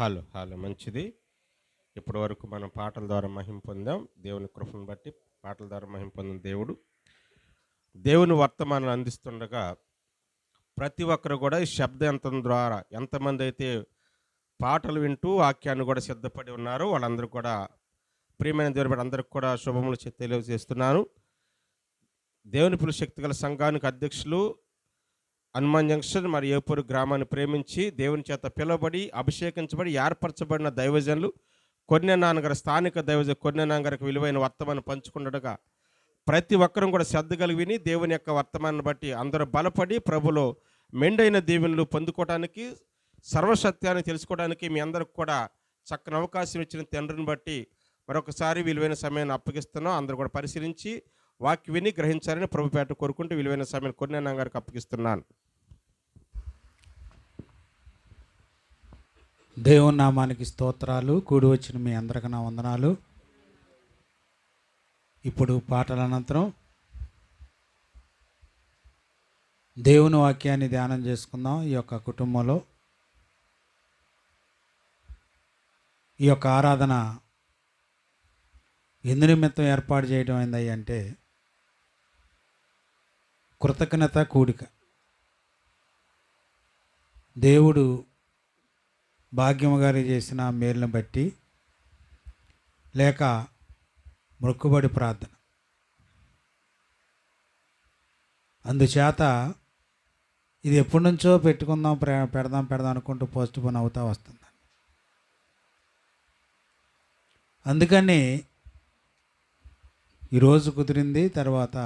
Hello. Hello. మంచిది. ఇప్పటి వరకు మనం పాటల ద్వారా మహిమ పొందాం. దేవుని కృపను బట్టి పాటల ద్వారా మహిమ పొందిన దేవుని వర్తమానాన్ని అందిస్తుండగా ప్రతి ఒక్కరు కూడా ఈ శబ్దయంత్రం ద్వారా ఎంతమందైతే పాటలు వింటూ వాక్యాన్ని కూడా సిద్ధపడి ఉన్నారో వాళ్ళందరూ కూడా ప్రియమైన దేవుని బిడ్డ అందరికి కూడా శుభములు తెలియజేస్తున్నాను. దేవుని పిలుపు శక్తిగల సంఘానికి అధ్యక్షులు హనుమాన్ జంక్షన్ మరి ఏపూరు గ్రామాన్ని ప్రేమించి దేవుని చేత పిలువబడి అభిషేకించబడి ఏర్పరచబడిన దైవజనులు కొన్నెనాన్నగారి స్థానిక దైవజ కొన్నెనాన్నగారికి విలువైన వర్తమానం పంచుకుండగా ప్రతి ఒక్కరూ కూడా శ్రద్ధ కలిగి విని దేవుని యొక్క వర్తమానాన్ని బట్టి అందరూ బలపడి ప్రభులో మెండైన దీవెనలు పొందుకోవడానికి సర్వసత్యాన్ని తెలుసుకోవడానికి మీ అందరికి కూడా చక్కని అవకాశం ఇచ్చిన తండ్రిని బట్టి మరొకసారి విలువైన సమయాన్ని అప్పగిస్తున్నాం. అందరూ కూడా పరిశీలించి వాక్య విని గ్రహించాలని ప్రభుపేట కోరుకుంటూ విలువైన సమయాన్ని కొన్నెనాన్నగారికి అప్పగిస్తున్నాను. దేవుని నామానికి స్తోత్రాలు. కూడి వచ్చిన మీ అందరికీ నా వందనాలు. ఇప్పుడు పాటల అనంతరం దేవుని వాక్యాన్ని ధ్యానం చేసుకుందాం. ఈ యొక్క కుటుంబంలో ఈ యొక్క ఆరాధన ఎందు నిమిత్తం ఏర్పాటు చేయడం అయింది అంటే కృతజ్ఞత కూడిక. దేవుడు భాగ్యము గారి చేసిన మేలుని బట్టి లేక మొక్కుబడి ప్రార్థన, అందుచేత ఇది ఎప్పటి నుంచో పెట్టుకుందాం పెడదాం అనుకుంటూ పోస్ట్ పోన్ అవుతూ వస్తుంది. అందుకని ఈరోజు కుదిరింది. తర్వాత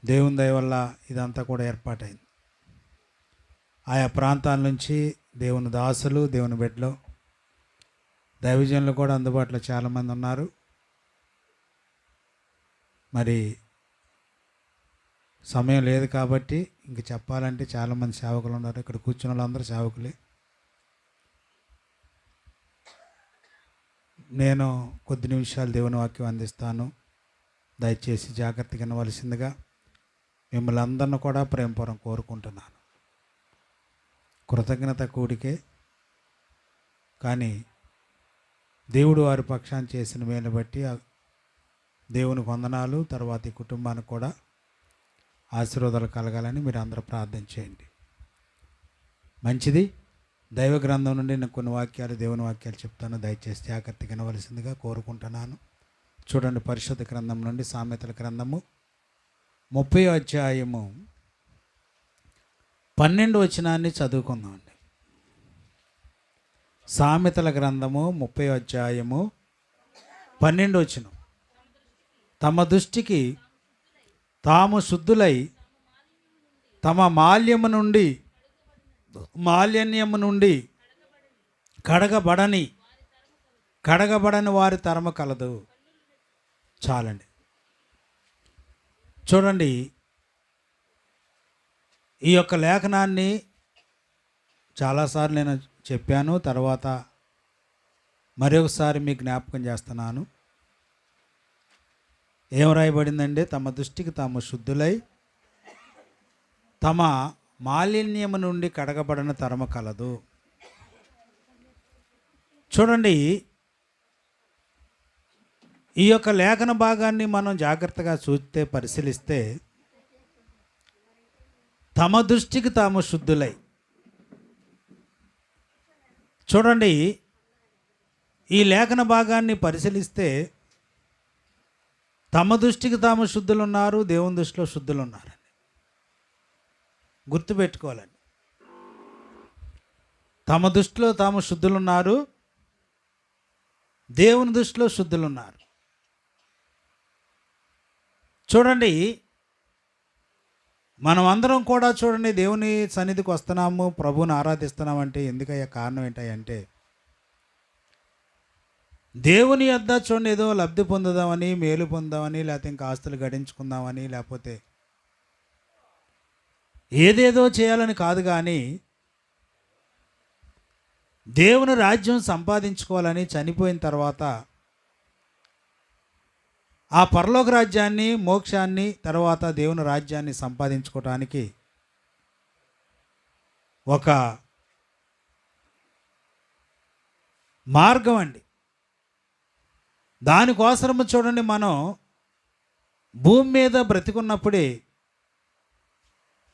దేవుని దయ వల్ల ఇదంతా కూడా ఏర్పాటైంది. ఆయా ప్రాంతాల నుంచి దేవుని దాసులు, దేవుని బిడ్డలు, దైవజనులు కూడా అందుబాటులో చాలామంది ఉన్నారు. మరి సమయం లేదు కాబట్టి ఇంక చెప్పాలంటే చాలామంది సేవకులు ఉన్నారు. ఇక్కడ కూర్చున్న వాళ్ళందరూ సేవకులే. నేను కొద్ది నిమిషాలు దేవుని వాక్యం అందిస్తాను. దయచేసి జాగ్రత్తగా వినవలసిందిగా మిమ్మల్ని అందరిని కూడా ప్రేమపూర్వకం కోరుకుంటున్నాను. కృతజ్ఞత కూడికే, కానీ దేవుడు వారి పక్షాన్ని చేసిన మేలు బట్టి దేవునికి వందనాలు. తర్వాత ఈ కుటుంబానికి కూడా ఆశీర్వాదాలు కలగాలని మీరు అందరూ ప్రార్థన చేయండి. మంచిది. దైవ గ్రంథం నుండి నేను కొన్ని వాక్యాలు, దేవుని వాక్యాలు చెప్తాను. దయచేసి జాగ్రత్తగా వినవలసిందిగా కోరుకుంటున్నాను. చూడండి, పరిశుద్ధ గ్రంథం నుండి సామెతల గ్రంథము 30వ అధ్యాయము 12వ వచనాన్ని చదువుకుందామండి. సామెతల గ్రంథము 30వ అధ్యాయము 12వ వచనం. తమ దృష్టికి తాము శుద్ధులై తమ మాలిన్యము నుండి కడగబడని వారి తరమ కలదు. చాలండి. చూడండి, ఈ యొక్క లేఖనాన్ని చాలాసార్లు నేను చెప్పాను. తర్వాత మరొకసారి మీకు జ్ఞాపకం చేస్తున్నాను. ఏం రాయబడిందంటే, తమ దృష్టికి తాము శుద్ధులై తమ మాలిన్యము నుండి కడగబడిన తరమ కలదు. చూడండి, ఈ యొక్క లేఖన భాగాన్ని మనం జాగ్రత్తగా చూస్తే, పరిశీలిస్తే, తమ దృష్టికి తాము శుద్ధులై. చూడండి, ఈ లేఖన భాగాన్ని పరిశీలిస్తే తమ దృష్టికి తాము శుద్ధులు ఉన్నారు, దేవుని దృష్టిలో శుద్ధులు ఉన్నారని గుర్తుపెట్టుకోవాలండి. తమ దృష్టిలో తాము శుద్ధులు ఉన్నారు, దేవుని దృష్టిలో శుద్ధులు ఉన్నారు. చూడండి, మనం అందరం కూడా చూడండి దేవుని సన్నిధికి వస్తున్నాము, ప్రభువుని ఆరాధిస్తున్నామంటే ఎందుకయ్యా కారణం ఏంటంటే, దేవుని యొద్ద చూడండి ఏదో లబ్ధి పొందుదామని, మేలు పొందామని, లేకపోతే ఇంకా ఆస్తులు గడించుకుందామని, లేకపోతే ఏదేదో చేయాలని కాదు, కానీ దేవుని రాజ్యం సంపాదించుకోవాలని, చనిపోయిన తర్వాత ఆ పరలోక రాజ్యాన్ని, మోక్షాన్ని, తర్వాత దేవుని రాజ్యాన్ని సంపాదించుకోవటానికి ఒక మార్గం అండి. దానికోసము చూడండి, మనం భూమి మీద బ్రతికున్నప్పుడే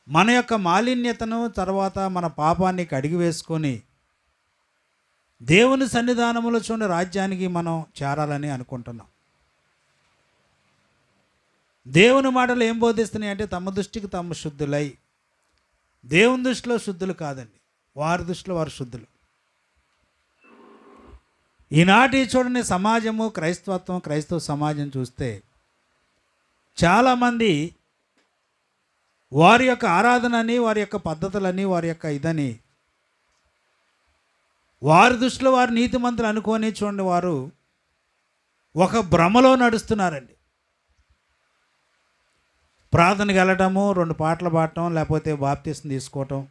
మన యొక్క మాలిన్యతను, తర్వాత మన పాపాన్ని కడిగి వేసుకొని దేవుని సన్నిధానములో చూడండి రాజ్యానికి మనం చేరాలని అనుకుంటున్నాం. దేవుని మాటలు ఏం బోధిస్తున్నాయి అంటే, తమ దృష్టికి తమ శుద్ధులై, దేవుని దృష్టిలో శుద్ధులు కాదండి, వారి దృష్టిలో వారు శుద్ధులు. ఈనాటి చూడండి సమాజము, క్రైస్తవత్వం, క్రైస్తవ సమాజం చూస్తే చాలామంది వారి యొక్క ఆరాధనని, వారి యొక్క పద్ధతులని, వారి యొక్క ఇదని వారి దృష్టిలో వారు నీతిమంతులు అనుకొని చూడండి వారు ఒక భ్రమలో నడుస్తున్నారండి. ప్రార్థనకి వెళ్ళటము, 2 పాటలు పాడటం, లేకపోతే బాప్తిసం తీసుకోవటం,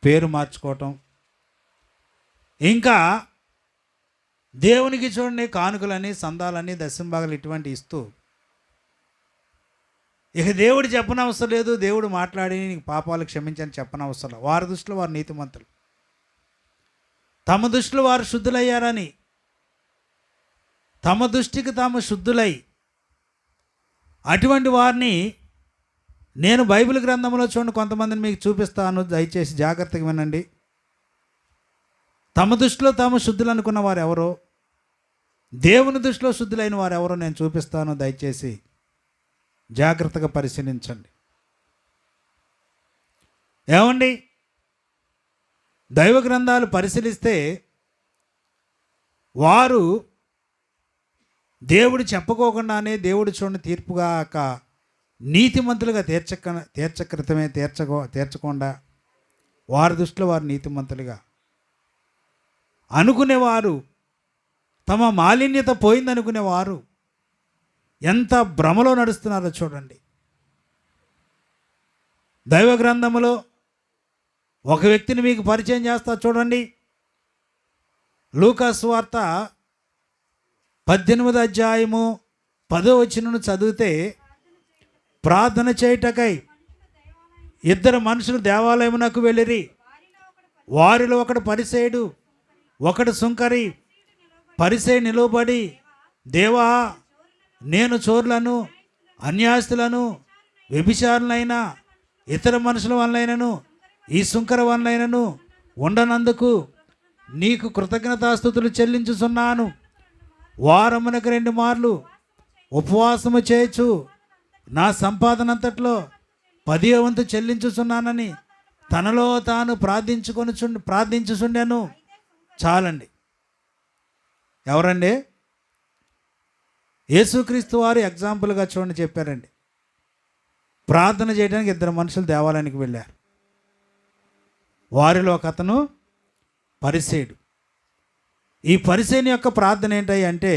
పేరు మార్చుకోవటం, ఇంకా దేవునికి చూడండి కానుకలని, సందాలని, దశంభాగాలు ఇటువంటి ఇస్తూ, ఇక దేవుడు చెప్పనవసరం లేదు, దేవుడు మాట్లాడి నీకు పాపాలు క్షమించని చెప్పనవసరం లేదు. వారి దృష్టిలో వారు నీతిమంతులు, తమ దృష్టిలో వారు శుద్ధులయ్యారని, తమ దృష్టికి తాము శుద్ధులై, అటువంటి వారిని నేను బైబిల్ గ్రంథంలో చూడండి కొంతమందిని మీకు చూపిస్తాను, దయచేసి జాగ్రత్తగా వినండి. తమ దృష్టిలో తాము శుద్ధులు అనుకున్న వారు ఎవరో, దేవుని దృష్టిలో శుద్ధులైన వారు ఎవరో నేను చూపిస్తాను, దయచేసి జాగ్రత్తగా పరిశీలించండి. ఏమండి, దైవ గ్రంథాలు పరిశీలిస్తే వారు దేవుడు చెప్పుకోకుండానే దేవుడు చూడండి తీర్పుగాక నీతిమంతులుగా తీర్చకుండా వారి దృష్టిలో వారు నీతిమంతులుగా అనుకునేవారు, తమ మాలిన్యత పోయిందనుకునేవారు ఎంత భ్రమలో నడుస్తున్నారో చూడండి. దైవ గ్రంథములో ఒక వ్యక్తిని మీకు పరిచయం చేస్తా చూడండి. లూకా సువార్త 18వ అధ్యాయము 10వ వచనం చదివితే, ప్రార్థన చేయుటకై 2 మనుషులు దేవాలయమునకు వెళ్ళిరి. వారిలో ఒకడు పరిసేయుడు, ఒకడు సుంకరి. పరిసేయుడు నిలువబడి, దేవా, నేను చోరులను, అన్యాస్తులను, వ్యభిచారులైన ఇతర మనుషుల వలనైనను ఈ సుంకర వలనైనను ఉండనందుకు నీకు కృతజ్ఞతాస్తుతులు చెల్లించుచున్నాను. వారమునకు 2 మార్లు ఉపవాసము చేయొచ్చు, నా సంపాదన అంతట్లో 10వ వంతు చెల్లించుచున్నానని తనలో తాను ప్రార్థించుచుండెను. చాలండి. ఎవరండి? యేసుక్రీస్తు వారు ఎగ్జాంపుల్గా చూడండి చెప్పారండి. ప్రార్థన చేయడానికి 2 మనుషులు దేవాలయానికి వెళ్ళారు. వారిలో ఒక అతను పరిసేయుడు. ఈ పరిసేయుని యొక్క ప్రార్థన ఏంటి అంటే,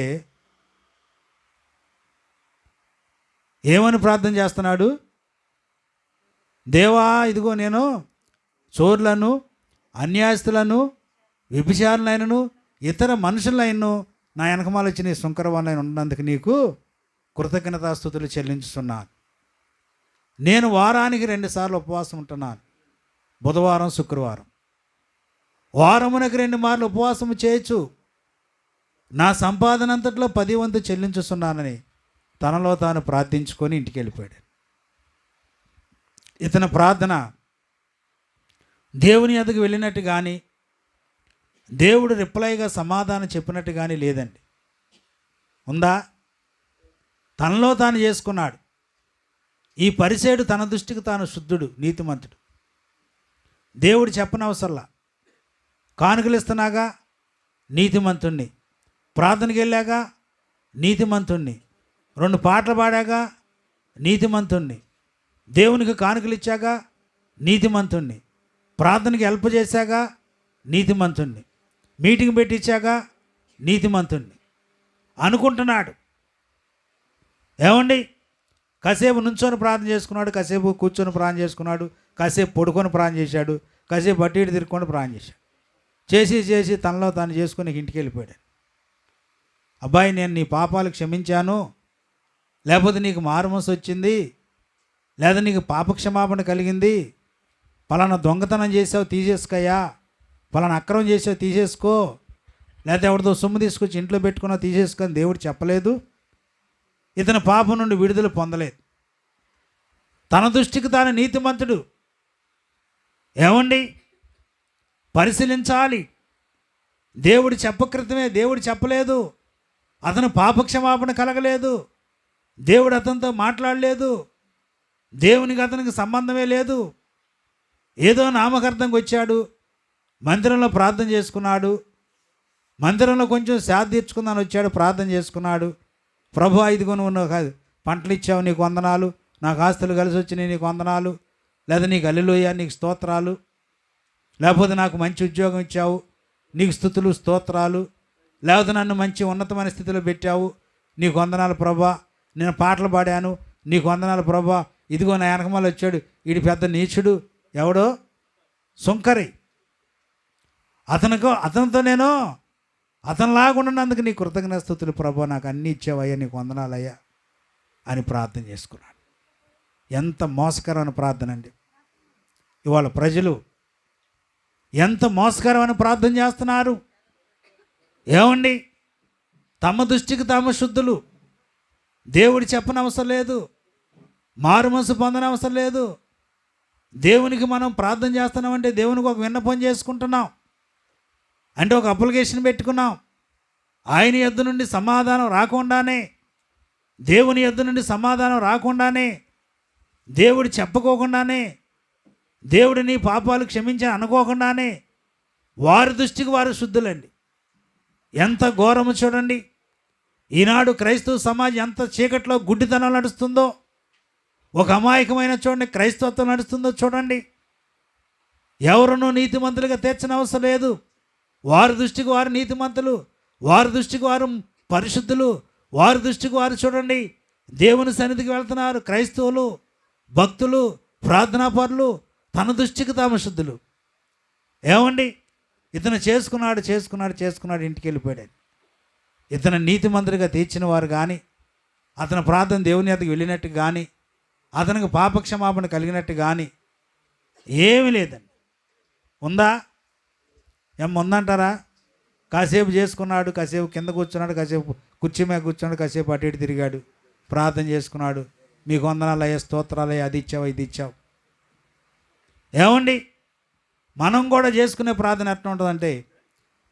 ఏమని ప్రార్థన చేస్తున్నాడు? దేవా, ఇదిగో నేను చోరులను, అన్యాయస్తులను, వ్యభిచారులైనను ఇతర మనుషులైనను నా వెనకమాల వచ్చి నీ సుంకరవాళ్ళైన ఉన్నందుకు నీకు కృతజ్ఞతాస్తుతులు చెల్లించుతున్నాను. నేను వారానికి 2 సార్లు ఉపవాసం ఉంటున్నాను, బుధవారం, శుక్రవారం. వారమునకు 2 మార్లు ఉపవాసము చేయొచ్చు, నా సంపాదన అంతట్లో 10వ వంతు చెల్లించుతున్నానని తనలో తాను ప్రార్థించుకొని ఇంటికి వెళ్ళిపోయాడు. ఇతని ప్రార్థన దేవుని ఎదుగు వెళ్ళినట్టు కానీ, దేవుడు రిప్లైగా సమాధానం చెప్పినట్టు కానీ లేదండి. ఉందా? తనలో తాను చేసుకున్నాడు. ఈ పరిసేయుడు తన దృష్టికి తాను శుద్ధుడు, నీతిమంతుడు. దేవుడు చెప్పనవసరంలా. కానుకలు ఇస్తున్నాగా నీతిమంతుణ్ణి, ప్రార్థనకి వెళ్ళాగా నీతిమంతుణ్ణి, 2 పాటలు పాడాగా నీతిమంతుణ్ణి, దేవునికి కానుకలు ఇచ్చాగా నీతిమంతుణ్ణి, ప్రార్థనకి హెల్ప్ చేశాగా నీతిమంతుణ్ణి, మీటింగ్ పెట్టి ఇచ్చాగా నీతిమంతుణ్ణి అనుకుంటున్నాడు. ఏమండి, కాసేపు నుంచొని ప్రార్థన చేసుకున్నాడు, కాసేపు కూర్చొని ప్రార్థన చేసుకున్నాడు, కాసేపు పడుకొని ప్రార్థన చేశాడు, కాసేపు అటు ఇటు తిరుక్కొని ప్రార్థన చేశాడు. చేసి తనలో తాను చేసుకొని ఇంటికి వెళ్ళిపోయాడు. అబ్బాయి, నేను నీ పాపాలు క్షమించాను, లేకపోతే నీకు మారుమనసు వచ్చింది, లేదా నీకు పాపక్షమాపణ కలిగింది, పలానా దొంగతనం చేసావు తీసేసుకోయా, పలానా అక్రమం చేసావు తీసేసుకో, లేకపోతే ఎవరితో సొమ్ము తీసుకొచ్చి ఇంట్లో పెట్టుకున్నా తీసేసుకొని దేవుడు చెప్పలేదు. ఇతను పాపం నుండి విడుదల పొందలేదు. తన దృష్టికి తాను నీతిమంతుడు. ఏమండి, పరిశీలించాలి. దేవుడు చెప్పకృతమే, దేవుడు చెప్పలేదు. అతను పాపక్షమాపణ కలగలేదు. దేవుడు అతనితో మాట్లాడలేదు. దేవునికి అతనికి సంబంధమే లేదు. ఏదో నామకార్థంగా వచ్చాడు, మందిరంలో ప్రార్థన చేసుకున్నాడు, మందిరంలో కొంచెం శాద తీర్చుకుందాని వచ్చాడు, ప్రార్థన చేసుకున్నాడు. ప్రభు ఇదిగో నువ్వు పంటలు ఇచ్చావు, నీకు వందనాలు, నాకు ఆస్తులు కలిసి వచ్చినాయి, నీకు వందనాలు, లేదా నీకు హల్లెలూయా, నీకు స్తోత్రాలు, లేకపోతే నాకు మంచి ఉద్యోగం ఇచ్చావు, నీకు స్తుతులు స్తోత్రాలు, లేకపోతే నన్ను మంచి ఉన్నతమైన స్థితిలో పెట్టావు, నీకు వందనాలు ప్రభా, నేను పాటలు పాడాను, నీకు వందనాలు ప్రభా, ఇదిగో నా వెనకమాల వచ్చాడు, వీడి పెద్ద నీచుడు, ఎవడో సుంకరి, అతనితో నేను అతనిలాగా ఉన్నందుకు నీ కృతజ్ఞత స్తుతులు ప్రభా, నాకు అన్నీ ఇచ్చావయ్యా, నీకు వందనాలయ్యా అని ప్రార్థన చేసుకున్నాడు. ఎంత మోసకరమైన ప్రార్థన అండి. ఇవాళ ప్రజలు ఎంత మోసకరమైన ప్రార్థన చేస్తున్నారు. ఏమండి, తమ దృష్టికి తాము శుద్ధులు. దేవుడు చెప్పనవసరం లేదు, మారు మనసు పొందనవసరం లేదు. దేవునికి మనం ప్రార్థన చేస్తున్నామంటే దేవునికి ఒక విన్నపం చేసుకుంటున్నాం, అంటే ఒక అప్లికేషన్ పెట్టుకున్నాం. ఆయన యొద్ద నుండి సమాధానం రాకుండానే, దేవుని యొద్ద నుండి సమాధానం రాకుండానే, దేవుడు చెప్పుకోకుండానే, దేవుడు నీ పాపాలు క్షమించని అనుకోకుండానే వారి దృష్టికి వారు శుద్ధులండి. ఎంత ఘోరము చూడండి. ఈనాడు క్రైస్తవ సమాజం ఎంత చీకట్లో గుడ్డితనం నడుస్తుందో, ఒక అమాయకమైన చూడండి క్రైస్తవత్వం నడుస్తుందో చూడండి. ఎవరునూ నీతిమంతులుగా తీర్చని అవసరం లేదు. వారి దృష్టికి వారు నీతిమంతులు, వారి దృష్టికి వారు పరిశుద్ధులు, వారి దృష్టికి వారు చూడండి దేవుని సన్నిధికి వెళ్తున్నారు. క్రైస్తవులు, భక్తులు, ప్రార్థనాపరులు తన దృష్టికి తాము శుద్ధులు. ఏమండి, ఇతను చేసుకున్నాడు ఇంటికి వెళ్ళిపోయాడు. ఇతను నీతిమంతుడిగా తీర్చిన వారు కానీ, అతని ప్రార్థన దేవుని యొద్దకు వెళ్ళినట్టు కానీ, అతనికి పాపక్షమాపణ కలిగినట్టు కానీ ఏమీ లేదండి. ఉందా? ఉందంటారా? కాసేపు చేసుకున్నాడు, కాసేపు కింద కూర్చున్నాడు, కాసేపు కుర్చీ మీద కూర్చున్నాడు, కాసేపు అటు ఇటు తిరిగాడు, ప్రార్థన చేసుకున్నాడు, మీకు వందనాలు అయ్యా, స్తోత్రాలు అయ్యా, అది ఇచ్చావు ఇది ఇచ్చావు. ఏమండి, మనం కూడా చేసుకునే ప్రార్థన ఎట్లా ఉంటుందంటే,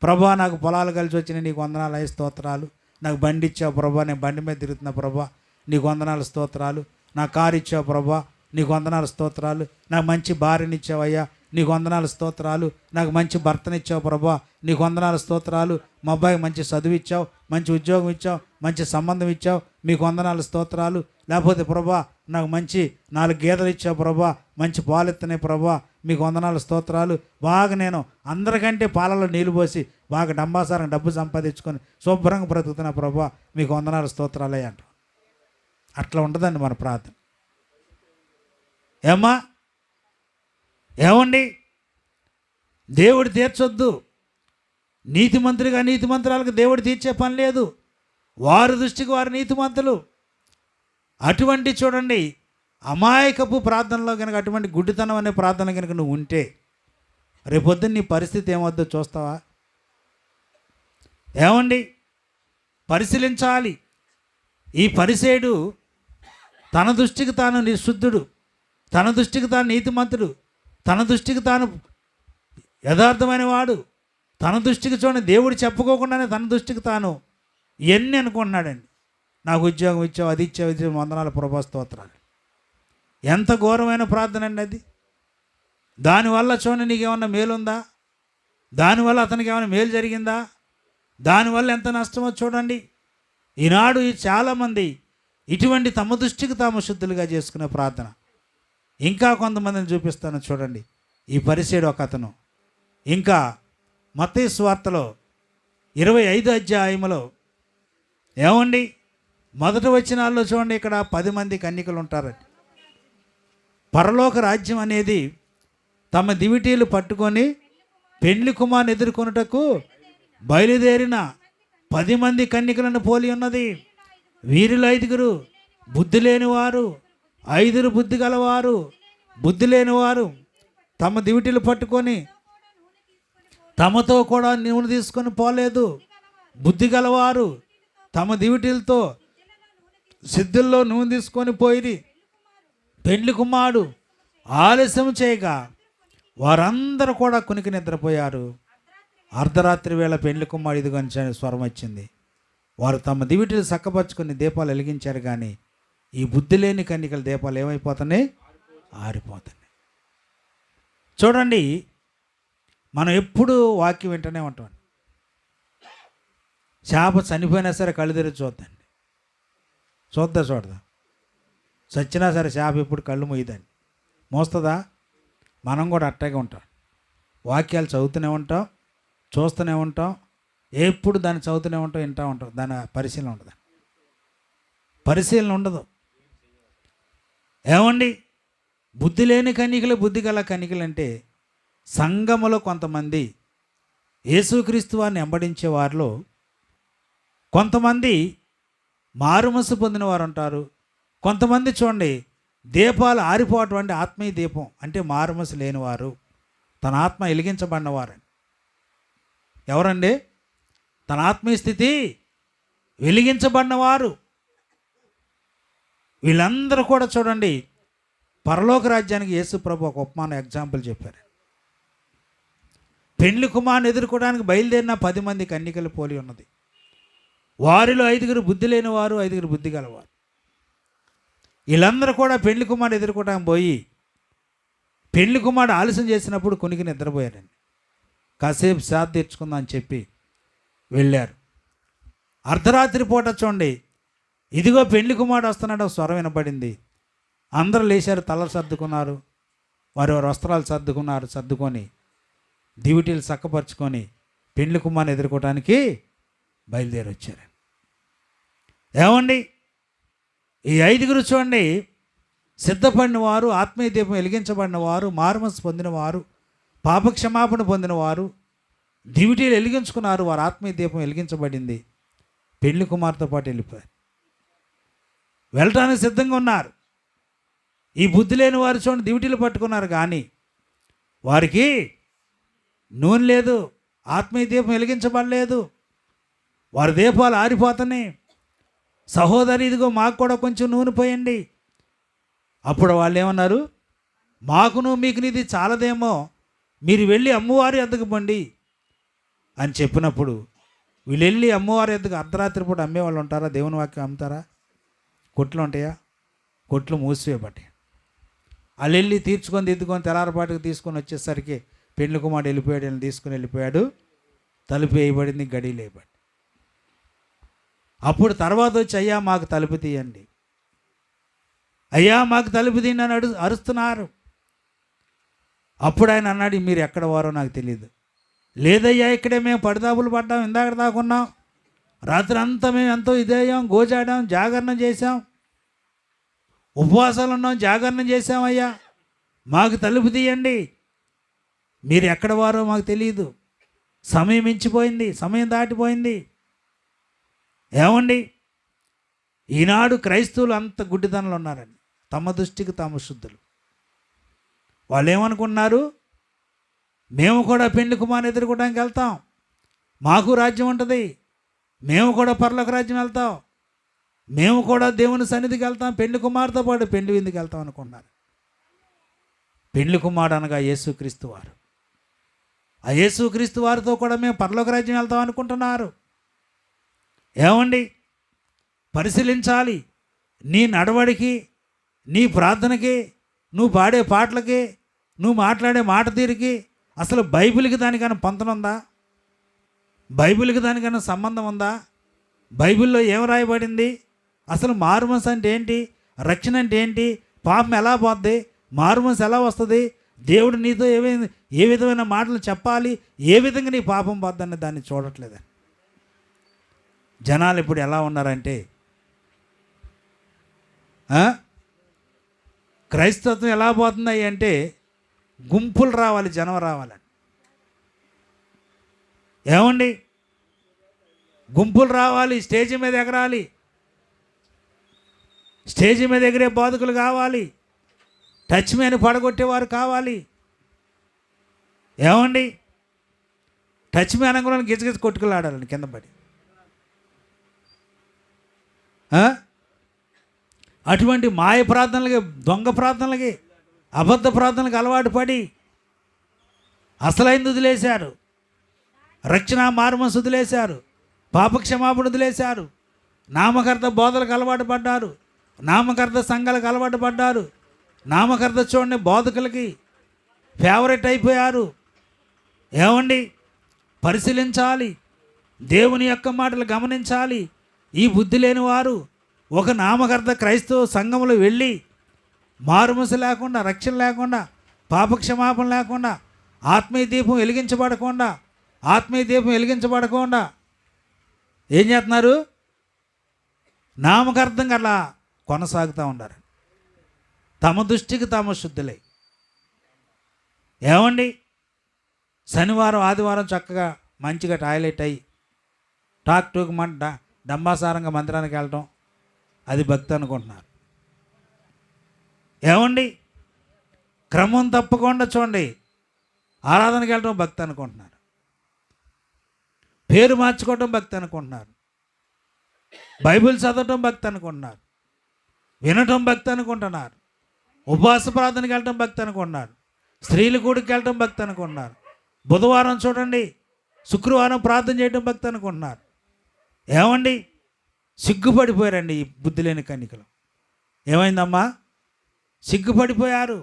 ప్రభా నాకు పొలాలు కలిసి వచ్చినాయి, నీకు వందనాలు అయ్యా, స్తోత్రాలు, నాకు బండి ఇచ్చావు ప్రభా, నేను బండి మీద తిరుగుతున్నా ప్రభా, నీకు వందనాలు స్తోత్రాలు, నాకు కారు ఇచ్చావు ప్రభా, నీకు వందనాలు స్తోత్రాలు, నాకు మంచి భార్యని ఇచ్చావు అయ్యా, నీకు వందనాలు స్తోత్రాలు, నాకు మంచి భర్తనిచ్చావు ప్రభా, నీకు వందనాలు స్తోత్రాలు, మా అబ్బాయికి మంచి చదువు ఇచ్చావు, మంచి ఉద్యోగం ఇచ్చావు, మంచి సంబంధం ఇచ్చావు, మీకు వందనాలు స్తోత్రాలు. లేకపోతే ప్రభా నాకు మంచి 4 గేదెలు ఇచ్చావు ప్రభా, మంచి పాలు ఇస్తున్నాయి ప్రభా, మీకు వందనాలు స్తోత్రాలు. బాగా నేను అందరికంటే పాలలో నీళ్ళు పోసి బాగా డంబాసారం డబ్బు సంపాదించుకొని శుభ్రంగా బ్రతుకుతున్నా ప్రభా, మీకు వందనాలు స్తోత్రాలే అంట. అట్లా ఉంటుందండి మన ప్రార్థన. ఏమండి, దేవుడు తీర్చొద్దు. నీతిమంతులుగా నీతిమంతురాలకు దేవుడు తీర్చే పని లేదు. వారి దృష్టికి వారు నీతిమంతులు. అటువంటి చూడండి అమాయకపు ప్రార్థనలో కనుక, అటువంటి గుడ్డితనం అనే ప్రార్థన కనుక నువ్వు ఉంటే రేపొద్దున నీ పరిస్థితి ఏమవుద్దో చూస్తావా? ఏమండి, పరిశీలించాలి. ఈ పరిసేయుడు తన దృష్టికి తాను నిశుద్ధుడు, తన దృష్టికి తాను నీతిమంతుడు, తన దృష్టికి తాను యథార్థమైన వాడు, తన దృష్టికి చూడండి దేవుడు చెప్పుకోకుండానే తన దృష్టికి తాను ఎన్ని అనుకుంటున్నాడండి. నాకు ఉద్యోగం ఇచ్చావు, అది ఇచ్చావు, ఇది వందనాలు ప్రభా స్తోత్రాలు. ఎంత ఘోరమైన ప్రార్థన అండి అది. దానివల్ల చూడండి నీకేమన్నా మేలు ఉందా? దానివల్ల అతనికి ఏమైనా మేలు జరిగిందా? దానివల్ల ఎంత నష్టమో చూడండి. ఈనాడు చాలామంది ఇటువంటి తమ దృష్టికి తాము శుద్ధులుగా చేసుకునే ప్రార్థన. ఇంకా కొంతమందిని చూపిస్తాను చూడండి. ఈ పరిసేయుడు ఒక అతను. ఇంకా మత్తయి సువార్తలో 25వ అధ్యాయంలో ఏమండి మొదటి వచనాల్లో చూడండి, ఇక్కడ 10 మంది కన్యకలు ఉంటారండి. పరలోక రాజ్యం అనేది తమ దివిటీలు పట్టుకొని పెండ్లి కుమారుని ఎదుర్కొనుటకు బయలుదేరిన 10 మంది కన్యకలను పోలి ఉన్నది. వీరిలో 5 బుద్ధి లేనివారు, 5 బుద్ధి గలవారు. బుద్ధి లేనివారు తమ దివిటీలు పట్టుకొని తమతో కూడా నూనె తీసుకొని పోలేదు. బుద్ధి గలవారు తమ దివిటీలతో సిద్ధుల్లో నూనె తీసుకొని పోయి పెండ్లి కుమారుడు ఆలస్యం చేయగా వారందరూ కూడా కునికి నిద్రపోయారు. అర్ధరాత్రి వేళ పెండ్లి కుమారుడు ఇదిగొని స్వరం వచ్చింది. వారు తమ దివిటీలు చక్కపరుచుకొని దీపాలు వెలిగించారు, కానీ ఈ బుద్ధి లేని కన్యకల దీపాలు ఏమైపోతున్నాయి? ఆరిపోతున్నాయి. చూడండి, మనం ఎప్పుడు వాక్యం వింటూనే ఉంటాం. చేప చనిపోయినా సరే కళ్ళు తెరిచి చూద్దండి. చూడదా చచ్చినా సరే చేప ఎప్పుడు కళ్ళు మూయదండి. మోస్తుందా? మనం కూడా అట్టాగే ఉంటాం. వాక్యాలు చదువుతూనే ఉంటాం, చూస్తూనే ఉంటాం, ఎప్పుడు దాన్ని చదువుతూనే ఉంటాం, వింటూ ఉంటాం. దాని పరిశీలన ఉండదు. ఏమండి, బుద్ధి లేని కన్యకలు, బుద్ధి గల కన్యకలు అంటే సంఘములో కొంతమంది యేసుక్రీస్తు వారిని వెంబడించే వారిలో కొంతమంది మారుమనసు పొందిన వారు ఉంటారు. కొంతమంది చూడండి, దీపాలు ఆరిపోవటం అంటే ఆత్మీయ దీపం అంటే మారుమనసు లేనివారు, తన ఆత్మ వెలిగించబడినవారు. ఎవరండి? తన ఆత్మీయ స్థితి వెలిగించబడినవారు. వీళ్ళందరూ కూడా చూడండి, పరలోక రాజ్యానికి యేసు ప్రభు ఒక ఉపమాన ఎగ్జాంపుల్ చెప్పారు. పెండ్లి కుమారుని ఎదుర్కోవడానికి బయలుదేరిన 10 మంది కన్యకలు పోలి ఉన్నది. వారిలో 5 బుద్ధి లేని వారు, 5 బుద్ధి గలవారు. వీళ్ళందరూ కూడా పెండ్లి కుమారుడు ఎదుర్కోవడానికి పోయి పెండ్లి కుమారుడు ఆలస్యం చేసినప్పుడు కొనికి నిద్రపోయారండి. కాసేపు శ్రాద్ధ తీర్చుకుందాం అని చెప్పి వెళ్ళారు. అర్ధరాత్రి పూట చూడండి, ఇదిగో పెండ్లి కుమారుడు వస్తున్నాడు స్వరం వినపడింది. అందరూ లేచారు, తలలు సర్దుకున్నారు, వారి వస్త్రాలు సర్దుకొని దివిటీలు చక్కపరుచుకొని పెండ్లి కుమారుని ఎదుర్కోవడానికి బయలుదేరి వచ్చారు. ఏమండి, ఈ 5 చూడండి, సిద్ధపడిన వారు, ఆత్మీయ దీపం వెలిగించబడిన వారు, మారుమనసు పొందిన వారు, పాపక్షమాపణ పొందిన వారు, దివిటీలు వెలిగించుకున్నారు. వారు ఆత్మీయ దీపం వెలిగించబడింది. పెండ్లి కుమార్తెతో పాటు వెళ్ళిపోయారు, వెళ్ళటానికి సిద్ధంగా ఉన్నారు. ఈ బుద్ధి లేని వారు చూడండి, దివిటీలు పట్టుకున్నారు, కానీ వారికి నూనె లేదు, ఆత్మీయ దీపం వెలిగించబడలేదు. వారి దీపాలు ఆరిపోతున్నాయి. సహోదరి, ఇదిగో మాకు కూడా కొంచెం నూనె పోయండి. అప్పుడు వాళ్ళు ఏమన్నారు? మాకును మీకు ఇది చాలదేమో, మీరు వెళ్ళి అమ్మవారి ఎద్దకు పండి అని చెప్పినప్పుడు వీళ్ళు వెళ్ళి అమ్మవారి ఎద్దకు అర్ధరాత్రి పూట అమ్మేవాళ్ళు ఉంటారా? దేవుని వాక్యం అమ్ముతారా? కొట్లు ఉంటాయా? కొట్లు మూసివేయబట్టి వాళ్ళు వెళ్ళి తీర్చుకొని తెల్లారపాటుకు తీసుకొని వచ్చేసరికి పెండ్లి కుమారుడు వెళ్ళిపోయాడు, తీసుకుని వెళ్ళిపోయాడు. తలుపు వేయబడింది, గడియలు వేయబడి. అప్పుడు తర్వాత వచ్చి, అయ్యా మాకు తలుపు తీయండి, అయ్యా మాకు తలుపు తీయండి అని అరుస్తున్నారు. అప్పుడు ఆయన అన్నాడు, మీరు ఎక్కడ వారో నాకు తెలియదు. లేదయ్యా, ఇక్కడే మేము పడిదాపులు పడ్డాం, ఇందాక దాకున్నాం, రాత్రి అంతా మేము ఎంతో ఇదేయం, గోజాడాం, జాగరణం చేశాం, ఉపవాసాలు ఉన్నాం, జాగరణం చేశామయ్యా, మాకు తలుపు తీయండి. మీరు ఎక్కడ వారో మాకు తెలియదు, సమయం మించిపోయింది, సమయం దాటిపోయింది. ఏమండి, ఈనాడు క్రైస్తవులు అంత గుడ్డిదనలు ఉన్నారండి. తమ దృష్టికి తాము శుద్ధులు. వాళ్ళు ఏమనుకున్నారు? మేము కూడా పెండ్లి కుమారుని ఎదుర్కోవడానికి వెళ్తాం, మాకు రాజ్యం ఉంటుంది, మేము కూడా పరలోక రాజ్యం వెళ్తాం, మేము కూడా దేవుని సన్నిధికి వెళ్తాం, పెండ్లి కుమారుతో పాటు పెండ్లి విందుకు వెళ్తాం అనుకున్నారు. పెండ్లి కుమారుడు అనగా యేసుక్రీస్తు వారు. ఆ యేసుక్రీస్తు వారితో కూడా మేము పరలోక రాజ్యం వెళ్తాం అనుకుంటున్నారు. ఏమండి, పరిశీలించాలి. నీ నడవడికి, నీ ప్రార్థనకి, నువ్వు పాడే పాటలకి, నువ్వు మాట్లాడే మాట తీరుకి అసలు బైబిల్కి దానికైనా పొంతన ఉందా? బైబిల్కి దానికైనా సంబంధం ఉందా? బైబిల్లో ఏం రాయబడింది? అసలు మారుమనసు అంటే ఏంటి? రక్షణ అంటే ఏంటి? పాపం ఎలా పోద్ది? మారుమనసు ఎలా వస్తుంది? దేవుడు నీతో ఏ విధమైన మాటలు చెప్పాలి, ఏ విధంగా నీ పాపం పోద్దని దాన్ని చూడట్లేదు. జనాలు ఇప్పుడు ఎలా ఉన్నారంటే, క్రైస్తత్వం ఎలా పోతున్నాయి అంటే, గుంపులు రావాలి, జనం రావాలని. ఏమండి, గుంపులు రావాలి, స్టేజీ మీద ఎగరాలి, స్టేజీ మీద ఎగిరే బోధకులు కావాలి, టచ్ మ్యాన్ పడగొట్టేవారు కావాలి. ఏమండి, టచ్ మీ అనగానే గిజగిజ కొట్టుకులాడాలని కింద పడి. అటువంటి మాయ ప్రార్థనలకి, దొంగ ప్రార్థనలకి, అబద్ధ ప్రార్థనలకు అలవాటు పడి అసలైంది వదిలేశారు. రక్షణ మారుమనసు వదిలేశారు. పాపక్షమాపణ వదిలేశారు. నామకర్త బోధలకు అలవాటు పడ్డారు. నామకర్త సంఘాలకు అలవాటు పడ్డారు. నామకర్త చూడండి బోధకులకి ఫేవరెట్ అయిపోయారు. ఏమండి, పరిశీలించాలి, దేవుని యొక్క మాటలు గమనించాలి. ఈ బుద్ధి లేని వారు ఒక నామకర్త క్రైస్తవ సంఘంలో వెళ్ళి మారుమనసు లేకుండా, రక్షణ లేకుండా, పాపక్షమాపణ లేకుండా, ఆత్మీయ దీపం వెలిగించబడకుండా ఏం చేస్తున్నారు? నామకార్థంగా అలా కొనసాగుతూ ఉన్నారు. తమ దృష్టికి తాము శుద్ధులై. ఏమండి, శనివారం ఆదివారం చక్కగా మంచిగా టాయిలెట్ అయ్యి టాక్ టూక్ డంబాసారంగా మందిరానికి వెళ్ళటం అది భక్తి అనుకుంటున్నారు. ఏమండి, క్రమం తప్పకుండా చూడండి ఆరాధనకి వెళ్ళడం భక్తి అనుకుంటున్నారు. పేరు మార్చుకోవటం భక్తి అనుకుంటున్నారు. బైబిల్ చదవటం భక్తి అనుకుంటున్నారు. వినటం భక్తి అనుకుంటున్నారు. ఉపవాస ప్రార్థనకి వెళ్ళటం భక్తి అనుకుంటున్నారు. స్త్రీల కూడికి వెళ్ళటం భక్తి అనుకుంటున్నారు. బుధవారం చూడండి, శుక్రవారం ప్రార్థన చేయడం భక్తి అనుకుంటున్నారు. ఏమండి, సిగ్గుపడిపోయారండి ఈ బుద్ధి లేని కన్నికలు. ఏమైందమ్మా? సిగ్గుపడిపోయారు.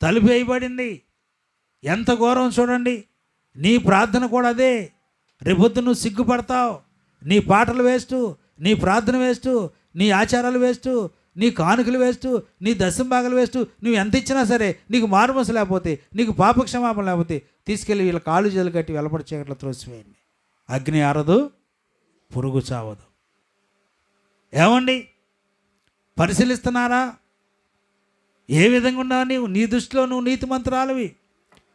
తలుపు వేయబడింది. ఎంత ఘోరం చూడండి. నీ ప్రార్థన కూడా అదే. రేపొద్దు నువ్వు సిగ్గుపడతావు. నీ పాటలు వేస్ట్, నీ ప్రార్థన వేస్ట్, నీ ఆచారాలు వేస్ట్, నీ కానుకలు వేస్ట్, నీ దశంభాగాలు వేస్ట్. నువ్వు ఎంత ఇచ్చినా సరే నీకు మారుమనసు లేకపోతే, నీకు పాపక్షమాపణ లేకపోతే తీసుకెళ్ళి వీళ్ళ కాళ్ళు చేతులు కట్టి వెలపడి చీకట్లో త్రోసివేయండి. అగ్ని ఆరదు, పురుగు చావదు. ఏమండి, పరిశీలిస్తున్నారా? ఏ విధంగా ఉన్నావు నీవు? నీ దృష్టిలో నువ్వు నీతిమంతురాలివి,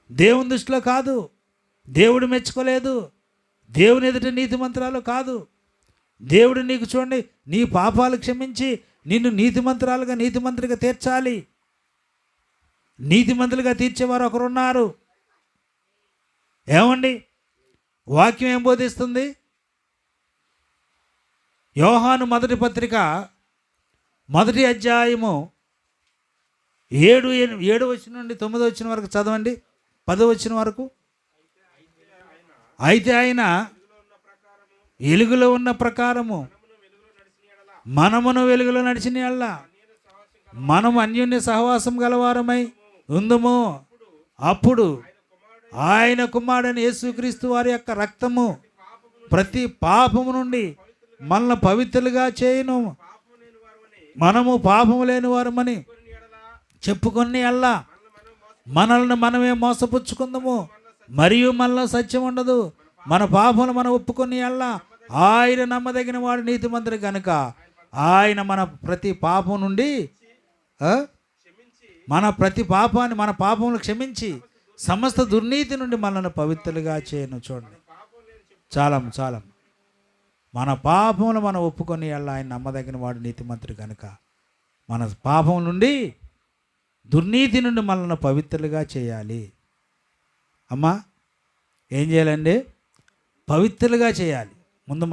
దేవుని దృష్టిలో కాదు. దేవుడు మెచ్చుకోలేదు. దేవుని ఎదుట నీతిమంతురాలు కాదు. దేవుడు నీకు చూడండి నీ పాపాలు క్షమించి నిన్ను నీతిమంతుడిగా తీర్చాలి. నీతిమంతులుగా తీర్చేవారు ఒకరున్నారు. ఏమండి, వాక్యం ఏం బోధిస్తుంది? యోహాను మొదటి పత్రిక 1వ అధ్యాయము 7 వచనం నుండి 9 వచనం వరకు చదవండి. 10 వచనం వరకు. అయితే ఆయన వెలుగులో ఉన్న ప్రకారము మనమును వెలుగులో నడిచిన యెడల మనము అన్యోన్య సహవాసం గలవారమై ఉందుము. అప్పుడు ఆయన కుమారుడైన యేసుక్రీస్తు వారి యొక్క రక్తము ప్రతి పాపము నుండి మనల్ని పవిత్రులుగా చేయును. మనము పాపము లేని వారమని చెప్పుకొని యెడల మనల్ని మనమే మోసపుచ్చుకుందాము, మరియు మనలో సత్యం ఉండదు. మన పాపములు మనం ఒప్పుకొని యెడల ఆయన నమ్మదగిన వాడు నీతిమంతుడు కనుక ఆయన మన ప్రతి పాపం నుండి మన పాపములు క్షమించి సమస్త దుర్నీతి నుండి మనల్ని పవిత్రులుగా చేయను. చూడండి, చాలా మన పాపములు మనం ఒప్పుకొని యెడల ఆయన నమ్మదగిన వాడు నీతిమంతుడు కనుక మన పాపం నుండి, దుర్నీతి నుండి మనల్ని పవిత్రులుగా చేయాలి. అమ్మా, ఏం చేయాలండి? పవిత్రులుగా చేయాలి. ముందు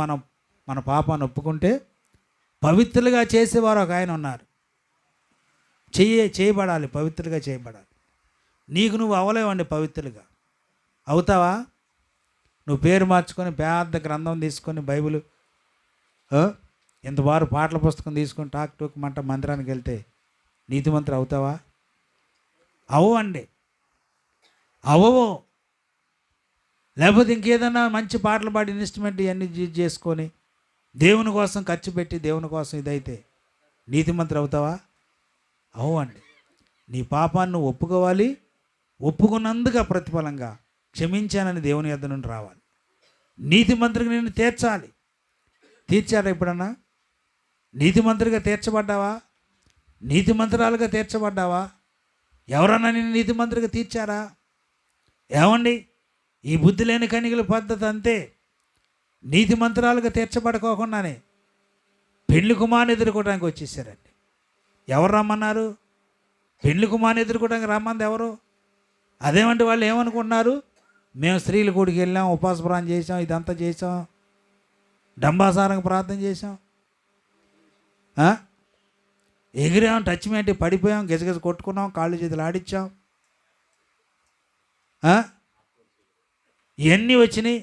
మన పాపాన్ని ఒప్పుకుంటే పవిత్రులుగా చేసేవారు ఒక ఆయన ఉన్నారు. చేయబడాలి, పవిత్రులుగా చేయబడాలి. నీకు నువ్వు అవలేవండి పవిత్రులుగా. అవుతావా? నువ్వు పేరు మార్చుకొని పెద్ద గ్రంథం తీసుకొని బైబిల్ ఇంతవారు పాటల పుస్తకం తీసుకొని టాక్ టూక్ మందిరానికి వెళ్తే నీతిమంతుడు అవుతావా? అవ్వండి, అవ్వవు. లేకపోతే ఇంకేదన్నా మంచి పాటలు పాడి ఇన్స్ట్రుమెంట్ ఇవన్నీ చేసుకొని దేవుని కోసం ఖర్చు పెట్టి దేవుని కోసం ఇదైతే నీతిమంతుడు అవుతావా? అవ్వండి. నీ పాపాన్ని నువ్వు ఒప్పుకోవాలి. ఒప్పుకున్నందుకు ప్రతిఫలంగా క్షమించానని దేవుని యొద్ద నుండి రావాలి. నీతిమంతుడికి నిన్ను తీర్చాలి. తీర్చారా ఎప్పుడన్నా? నీతిమంతుడిగా తీర్చబడ్డావా? నీతిమంతురాలుగా తీర్చబడ్డావా? ఎవరన్నా నిన్ను నీతిమంతుడిగా తీర్చారా? ఏమండి, ఈ బుద్ధి లేని కనికల పద్ధతి అంతే. నీతిమంతురాలుగా తీర్చబడుకోకుండానే పెళ్లి కుమారుని ఎదుర్కోవడానికి వచ్చేసారండి. ఎవరు రమ్మన్నారు? పెళ్లి కుమారుని ఎదుర్కోవడానికి రమ్మంది ఎవరు? అదేమంటే వాళ్ళు ఏమనుకుంటున్నారు? మేము స్త్రీల గుడికి వెళ్ళాం, ఉపవాస ప్రార్థన చేసాం, ఇదంతా చేసాం, డంబాసారంగా ప్రార్థన చేసాం, ఎగిరాం, టచ్ మేంటి పడిపోయాం, గజగజ కొట్టుకున్నాం, కాళ్ళు చేతులు ఆడిచ్చాం, ఇవన్నీ వచ్చినాయి.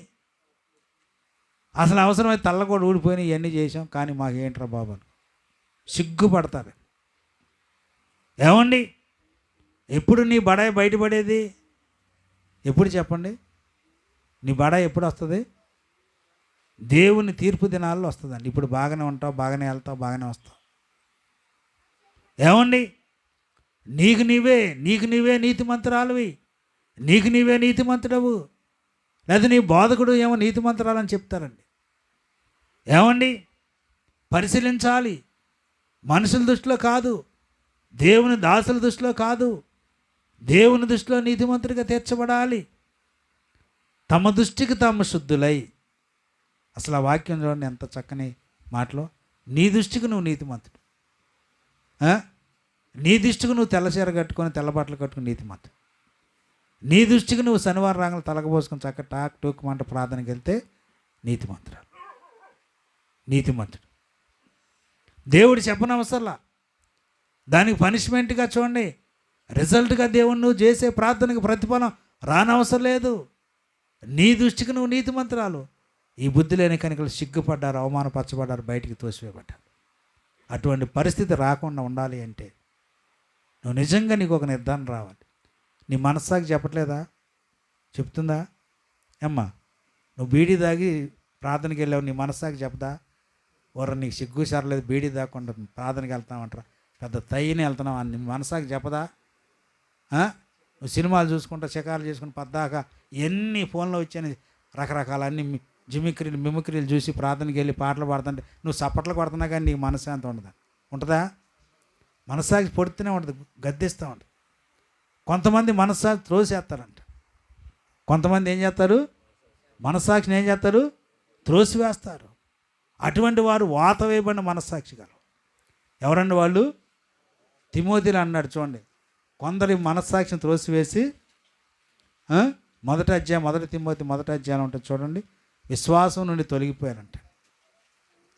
అసలు అవసరమైతే తల్ల కూడా ఊడిపోయినాయి, ఇవన్నీ చేసాం. కానీ మాకేంట్రా బాబు అని సిగ్గుపడతారు. ఏమండి, ఎప్పుడు నీ బడాయి బయటపడేది? ఎప్పుడు చెప్పండి? నీ బడాయి ఎప్పుడు వస్తుంది? దేవుని తీర్పు దినాల్లో వస్తుందండి. ఇప్పుడు బాగానే ఉంటావు, బాగానే వెళ్తావు, బాగానే వస్తావు. ఏమండి, నీకు నీవే నీతిమంతురాలువి, నీకు నీవే నీతిమంతుడవు, లేదా నీ బోధకుడు ఏమో నీతిమంతురాలని చెప్తారండి. ఏమండి, పరిశీలించాలి. మనుషుల దృష్టిలో కాదు, దేవుని దాసుల దృష్టిలో కాదు, దేవుని దృష్టిలో నీతిమంతుడిగా తీర్చబడాలి. తమ దృష్టికి తాము శుద్ధులై. అసలు ఆ వాక్యం చూడండి ఎంత చక్కని మాటలో. నీ దృష్టికి నువ్వు నీతిమంతుడు, నీ దృష్టికి నువ్వు తెల్లచీర కట్టుకొని తెల్ల బట్టలు కట్టుకుని నీతిమంతుడు, నీ దృష్టికి నువ్వు శనివారం రాగలు తలగబోసుకొని చక్క టాక్ టూకుమంట ప్రార్థనకి వెళ్తే నీతిమంతుడు. దేవుడు చెప్పనవసరంలా. దానికి పనిష్మెంట్గా చూడండి, రిజల్ట్గా దేవుడు నువ్వు చేసే ప్రార్థనకు ప్రతిఫలం రానవసరం లేదు. నీ దృష్టికి నువ్వు నీతిమంతురాలు. ఈ బుద్ధి లేని కనుకలు సిగ్గుపడ్డారు, అవమానపరచబడ్డారు, బయటికి తోసివేయబడ్డారు. అటువంటి పరిస్థితి రాకుండా ఉండాలి అంటే నువ్వు నిజంగా నీకు ఒక నిర్ధారణ రావాలి. నీ మనస్సాకి చెప్పట్లేదా? చెప్తుందా? అమ్మా, నువ్వు బీడీ దాగి ప్రార్థనకి వెళ్ళావు, నీ మనస్సాకి చెప్పదా? ఓర నీకు సిగ్గు సరలేదు, బీడీ దాక్కుండా ప్రార్థనకి వెళ్తామంటారా, పెద్ద తయ్యని వెళ్తున్నావు అని నీ మనస్సాకి చెప్పదా? నువ్వు సినిమాలు చూసుకుంటా, షికారులు చేసుకుని పద్దాక ఎన్ని ఫోన్లో వచ్చాయని రకరకాల అన్ని మిమిక్రీలు చూసి ప్రార్థనకి వెళ్ళి పాటలు పాడుతుంటే నువ్వు చప్పట్లు కొడుతున్నా కానీ నీకు మనశ్శాంతి ఉంటుందా? మనస్సాక్షి పొడుతూనే ఉంటుంది, గద్దిస్తూ ఉంటుంది. కొంతమంది మనస్సాక్షి త్రోసేస్తారంట. కొంతమంది ఏం చేస్తారు? మనస్సాక్షిని ఏం చేస్తారు? త్రోసివేస్తారు. అటువంటి వారు వాత వేయబడిన మనస్సాక్షి గారు. ఎవరండి వాళ్ళు? తిమోతిలో అన్నాడు చూడండి, కొందరి మనస్సాక్షిని త్రోసివేసి మొదటి తిమోతి మొదటి అధ్యాయం ఉంటుంది చూడండి, విశ్వాసం నుండి తొలగిపోయారంట.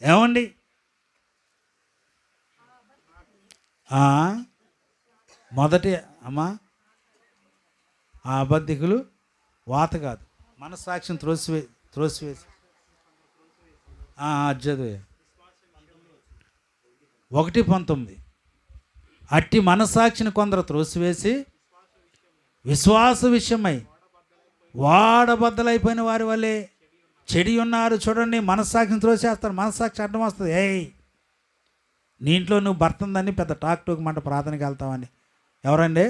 ఏమండి, మొదటి అమ్మా, ఆ అబద్ధికులు వాత కాదు, మనస్సాక్షిని త్రోసివేసి చదువు 1:19 అట్టి మనస్సాక్షిని కొందరు త్రోసివేసి విశ్వాస విషయమై వాడబద్దలైపోయిన వారి వల్లే చెడి ఉన్నారు. చూడండి, మనస్సాక్షిని త్రోసేస్తారు. మనస్సాక్షి అడ్డం వస్తుంది. నీ ఇంట్లో నువ్వు భర్త ఉందని పెద్ద టాక్ టూక్ మంట ప్రార్థనకి వెళ్తామని ఎవరండి?